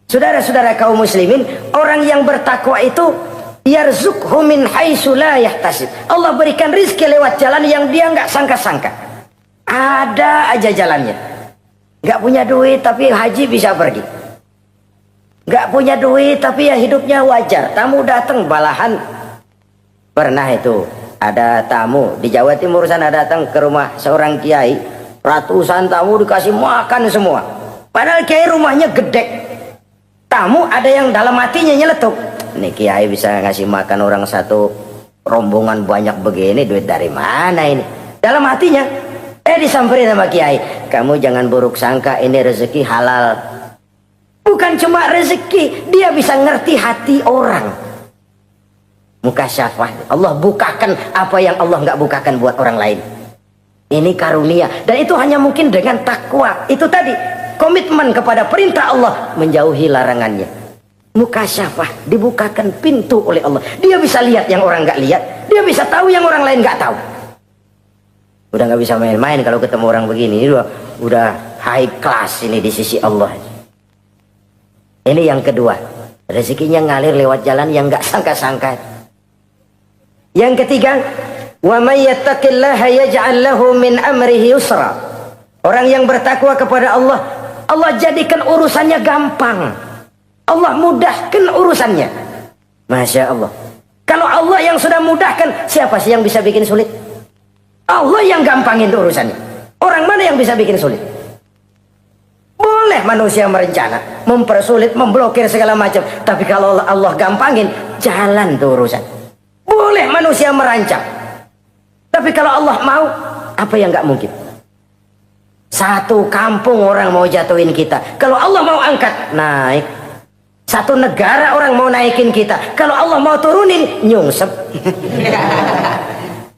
Saudara-saudara kaum muslimin, orang yang bertakwa itu yarzuqhu min haitsu la yahtasib. Allah berikan rezeki lewat jalan yang dia nggak sangka-sangka. Ada aja jalannya. Nggak punya duit tapi haji bisa pergi. Nggak punya duit tapi ya hidupnya wajar. Tamu datang balahan. Pernah itu ada tamu di Jawa Timur sana datang ke rumah seorang kiai. Ratusan tamu dikasih makan semua. Padahal kiai rumahnya gede. Tamu ada yang dalam hatinya nyeletuk. Nih kiai bisa ngasih makan orang satu rombongan banyak begini, duit dari mana ini? Dalam hatinya. Disamperin sama kiai, kamu jangan buruk sangka, ini rezeki halal. Bukan cuma rezeki, dia bisa ngerti hati orang. Mukasyafah, Allah bukakan apa yang Allah nggak bukakan buat orang lain. Ini karunia, dan itu hanya mungkin dengan takwa. Itu tadi, komitmen kepada perintah Allah, menjauhi larangannya. Mukasyafah, dibukakan pintu oleh Allah. Dia bisa lihat yang orang nggak lihat, dia bisa tahu yang orang lain nggak tahu. Udah nggak bisa main-main kalau ketemu orang begini. Ini udah high class ini di sisi Allah. Ini yang kedua, rezekinya ngalir lewat jalan yang nggak sangka-sangka. Yang ketiga, wa may yattaqillaha yaj'al lahu min amrihi yusra. Orang yang bertakwa kepada Allah, Allah jadikan urusannya gampang. Allah mudahkan urusannya. Masya Allah. Kalau Allah yang sudah mudahkan, siapa sih yang bisa bikin sulit? Allah yang gampangin urusannya. Orang mana yang bisa bikin sulit? Boleh manusia merencana, mempersulit, memblokir segala macam. Tapi kalau Allah gampangin, jalan tuh urusan. Boleh manusia merancang. Tapi kalau Allah mau, apa yang nggak mungkin? Satu kampung orang mau jatuhin kita. Kalau Allah mau angkat, naik. Satu negara orang mau naikin kita. Kalau Allah mau turunin, nyungsep.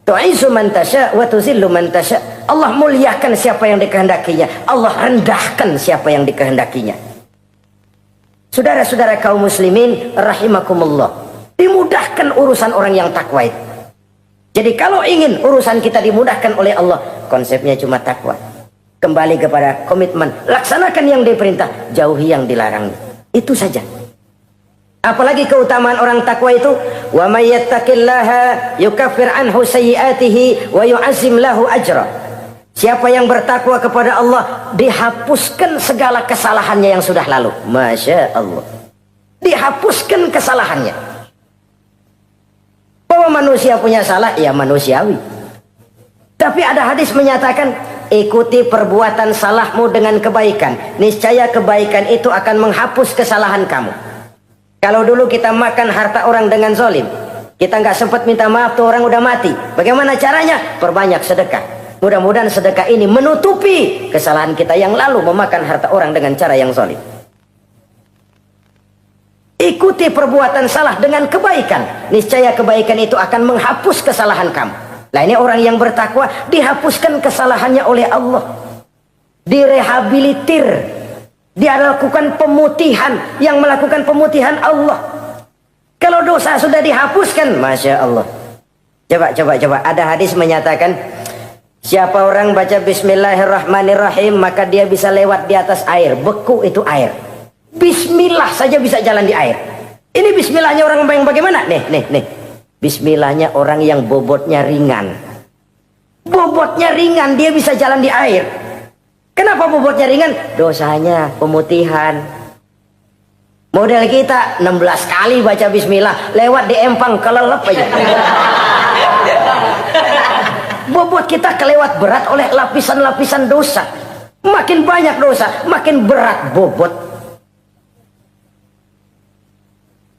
Tu'izzu man tasya wa tuzillu man tasya. Allah muliakan siapa yang dikehendakinya, Allah rendahkan siapa yang dikehendakinya. Saudara-saudara kaum muslimin rahimakumullah, dimudahkan urusan orang yang takwa itu. Jadi kalau ingin urusan kita dimudahkan oleh Allah, konsepnya cuma takwa. Kembali kepada komitmen, laksanakan yang diperintah, jauhi yang dilarang. Itu saja. Apalagi keutamaan orang takwa itu, wa may yattaqillaha yukaffir anhu sayyi'atihi wa yu'azzim lahu ajra. Siapa yang bertakwa kepada Allah, dihapuskan segala kesalahannya yang sudah lalu. Masya Allah. Dihapuskan kesalahannya. Bahwa manusia punya salah, ya manusiawi. Tapi ada hadis menyatakan, ikuti perbuatan salahmu dengan kebaikan. Niscaya kebaikan itu akan menghapus kesalahan kamu. Kalau dulu kita makan harta orang dengan zalim, kita nggak sempat minta maaf, tuh orang udah mati. Bagaimana caranya? Perbanyak sedekah. Mudah-mudahan sedekah ini menutupi kesalahan kita yang lalu memakan harta orang dengan cara yang zalim. Ikuti perbuatan salah dengan kebaikan. Niscaya kebaikan itu akan menghapus kesalahan kamu. Nah ini orang yang bertakwa, dihapuskan kesalahannya oleh Allah. Direhabilitir. Dia lakukan pemutihan. Yang melakukan pemutihan Allah. Kalau dosa sudah dihapuskan, Masya Allah. Coba. Ada hadis menyatakan, siapa orang baca Bismillahirrahmanirrahim, maka dia bisa lewat di atas air. Beku itu air. Bismillah saja bisa jalan di air. Ini bismillahnya orang yang bagaimana? Nih. Bismillahnya orang yang bobotnya ringan. Bobotnya ringan, dia bisa jalan di air. Kenapa bobotnya ringan? Dosanya pemutihan. Model kita 16 kali baca bismillah, lewat di empang kelelep aja. Bobot kita kelewat berat oleh lapisan-lapisan dosa. Makin banyak dosa, makin berat bobot.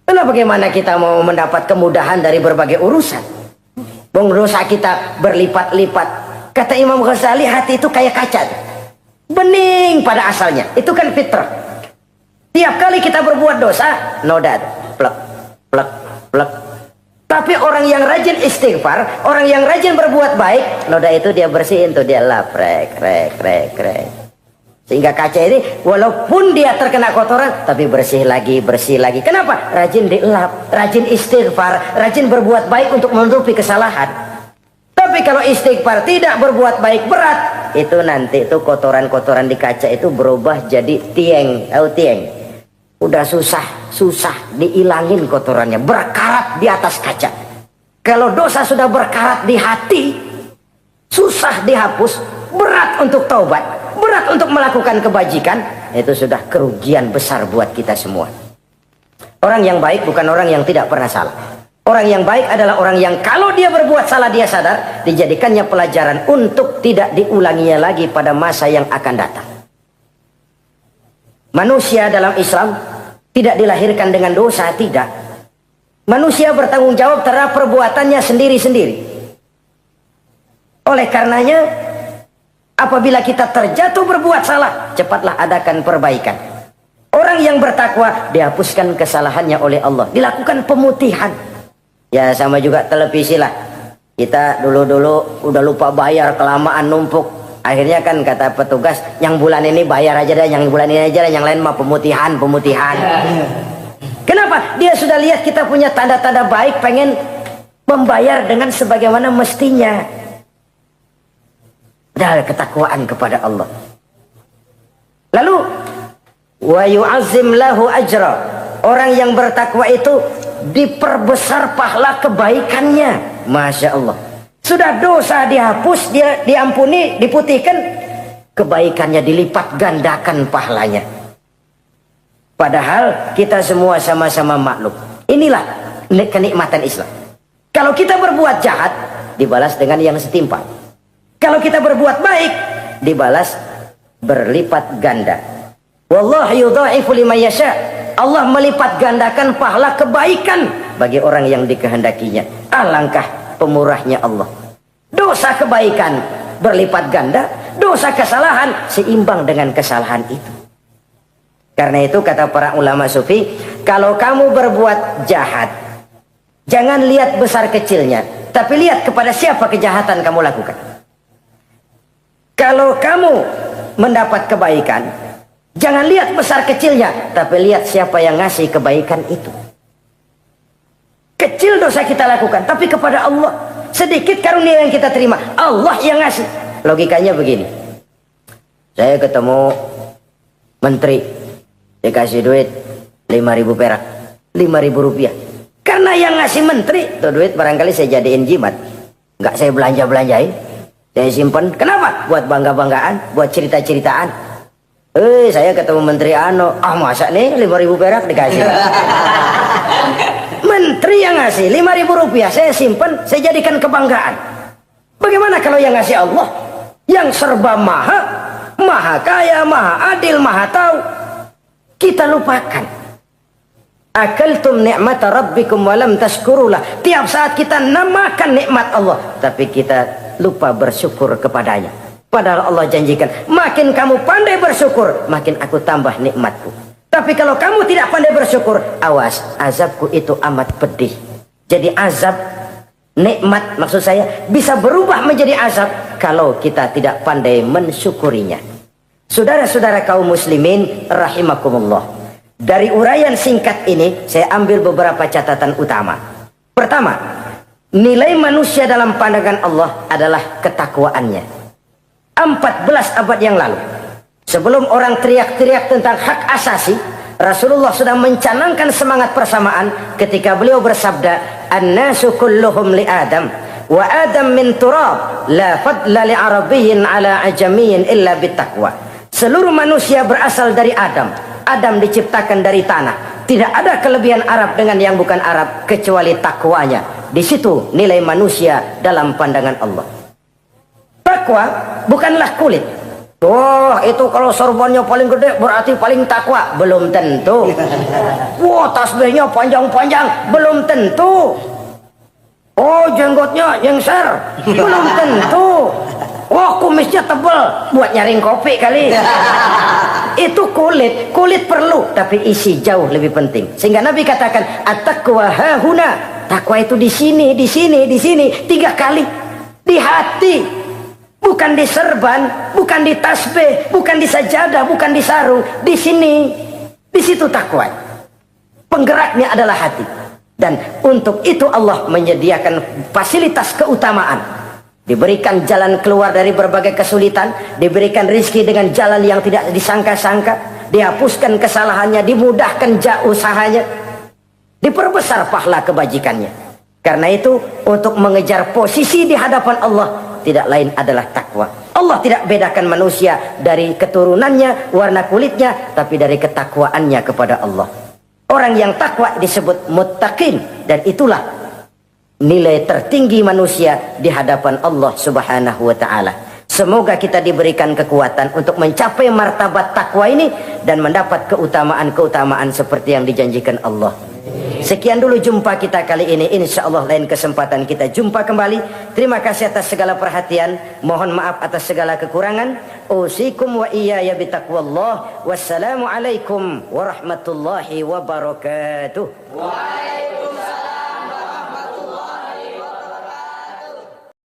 Lalu bagaimana kita mau mendapat kemudahan dari berbagai urusan? Bung dosa kita berlipat-lipat. Kata Imam Ghazali, hati itu kayak kaca, bening pada asalnya. Itu kan fitrah. Tiap kali kita berbuat dosa, noda, plek, plek, plek. Tapi orang yang rajin istighfar, orang yang rajin berbuat baik, noda itu dia bersihin tuh, dia lap, rek. Sehingga kaca ini walaupun dia terkena kotoran, tapi bersih lagi. Kenapa? Rajin dilap, rajin istighfar, rajin berbuat baik untuk menutupi kesalahan. Tapi kalau istighfar tidak berbuat baik, berat, itu nanti itu kotoran-kotoran di kaca itu berubah jadi tieng. Tahu tieng? Udah susah diilangin kotorannya, berkarat di atas kaca. Kalau dosa sudah berkarat di hati, susah dihapus, berat untuk taubat, berat untuk melakukan kebajikan, itu sudah kerugian besar buat kita semua. Orang yang baik bukan orang yang tidak pernah salah. Orang yang baik adalah orang yang kalau dia berbuat salah dia sadar, dijadikannya pelajaran untuk tidak diulanginya lagi pada masa yang akan datang. Manusia dalam Islam tidak dilahirkan dengan dosa, tidak. Manusia bertanggung jawab terhadap perbuatannya sendiri-sendiri. Oleh karenanya, apabila kita terjatuh berbuat salah, cepatlah adakan perbaikan. Orang yang bertakwa dihapuskan kesalahannya oleh Allah, dilakukan pemutihan. Ya sama juga televisi lah. Kita dulu-dulu udah lupa bayar, kelamaan numpuk. Akhirnya kan kata petugas, yang bulan ini bayar aja dah, yang bulan ini aja dah, yang lain mah pemutihan. Kenapa? Dia sudah lihat kita punya tanda-tanda baik, pengen membayar dengan sebagaimana mestinya. Dari ketakwaan kepada Allah. Lalu wa yu'azzim lahu ajra. Orang yang bertakwa itu diperbesar pahala kebaikannya. Masya Allah. Sudah dosa dihapus, dia diampuni, diputihkan, kebaikannya dilipat gandakan pahalanya. Padahal kita semua sama-sama maklum. Inilah kenikmatan Islam. Kalau kita berbuat jahat, dibalas dengan yang setimpal. Kalau kita berbuat baik, dibalas berlipat ganda. Wallahu yudha'ifu liman yasha. Allah melipat gandakan pahala kebaikan bagi orang yang dikehendakinya. Alangkah pemurahnya Allah. Dosa kebaikan berlipat ganda, dosa kesalahan seimbang dengan kesalahan itu. Karena itu kata para ulama sufi, kalau kamu berbuat jahat, jangan lihat besar kecilnya, tapi lihat kepada siapa kejahatan kamu lakukan. Kalau kamu mendapat kebaikan, jangan lihat besar kecilnya, tapi lihat siapa yang ngasih kebaikan itu. Kecil dosa kita lakukan, tapi kepada Allah. Sedikit karunia yang kita terima, Allah yang ngasih. Logikanya begini. Saya ketemu menteri, dikasih duit 5.000 perak, 5.000 rupiah. Karena yang ngasih menteri, itu duit barangkali saya jadiin jimat. Enggak saya belanja-belanjain. Saya simpan. Kenapa? Buat bangga-banggaan, buat cerita-ceritaan. Saya ketemu menteri masa nih 5.000 perak dikasih. Menteri yang ngasih 5.000 rupiah, saya simpan, saya jadikan kebanggaan. Bagaimana kalau yang ngasih Allah, yang serba maha kaya, maha adil, maha tahu, kita lupakan. Akaltum ni'mata rabbikum walam tashkurulah. Tiap saat kita namakan nikmat Allah, tapi kita lupa bersyukur kepadanya. Padahal Allah janjikan, makin kamu pandai bersyukur, makin aku tambah nikmatku. Tapi kalau kamu tidak pandai bersyukur, awas, azabku itu amat pedih. Jadi azab, nikmat maksud saya, bisa berubah menjadi azab kalau kita tidak pandai mensyukurinya. Saudara-saudara kaum muslimin rahimakumullah. Dari uraian singkat ini, saya ambil beberapa catatan utama. Pertama, nilai manusia dalam pandangan Allah adalah ketakwaannya. 14 abad yang lalu, sebelum orang teriak-teriak tentang hak asasi, Rasulullah sudah mencanangkan semangat persamaan ketika beliau bersabda, "An-nasu kulluhum li Adam, wa Adam min turab, la fadla li arabiyyin ala ajamiyyin illa bittaqwa." Seluruh manusia berasal dari Adam. Adam diciptakan dari tanah. Tidak ada kelebihan Arab dengan yang bukan Arab kecuali takwanya. Di situ nilai manusia dalam pandangan Allah. Takwa bukanlah kulit, Oh, itu kalau sorbannya paling gede berarti paling takwa. Belum tentu. Wah, tasbihnya panjang-panjang. Belum tentu. Oh, jenggotnya jengser. Belum tentu. Oh, kumisnya tebal. Buat nyaring kopi kali. Itu kulit. Kulit perlu. Tapi isi jauh lebih penting. Sehingga Nabi katakan, at-taqwa hahuna. Takwa itu di sini, di sini, di sini. 3 kali. Di hati. Bukan di serban, bukan di tasbih, bukan di sajadah, bukan di sarung. Di sini, di situ takwa. Penggeraknya adalah hati. Dan untuk itu Allah menyediakan fasilitas keutamaan. Diberikan jalan keluar dari berbagai kesulitan. Diberikan rizki dengan jalan yang tidak disangka-sangka. Dihapuskan kesalahannya, dimudahkan usahanya. Diperbesar pahala kebajikannya. Karena itu, untuk mengejar posisi di hadapan Allah, tidak lain adalah takwa. Allah tidak bedakan manusia dari keturunannya, warna kulitnya, tapi dari ketakwaannya kepada Allah. Orang yang takwa disebut muttaqin, dan itulah nilai tertinggi manusia di hadapan Allah Subhanahu wa taala. Semoga kita diberikan kekuatan untuk mencapai martabat takwa ini dan mendapat keutamaan-keutamaan seperti yang dijanjikan Allah. Sekian dulu jumpa kita kali ini. InsyaAllah lain kesempatan kita jumpa kembali. Terima kasih atas segala perhatian. Mohon maaf atas segala kekurangan. Usikum wa iyaya bitaqwallah. Wassalamualaikum warahmatullahi wabarakatuh.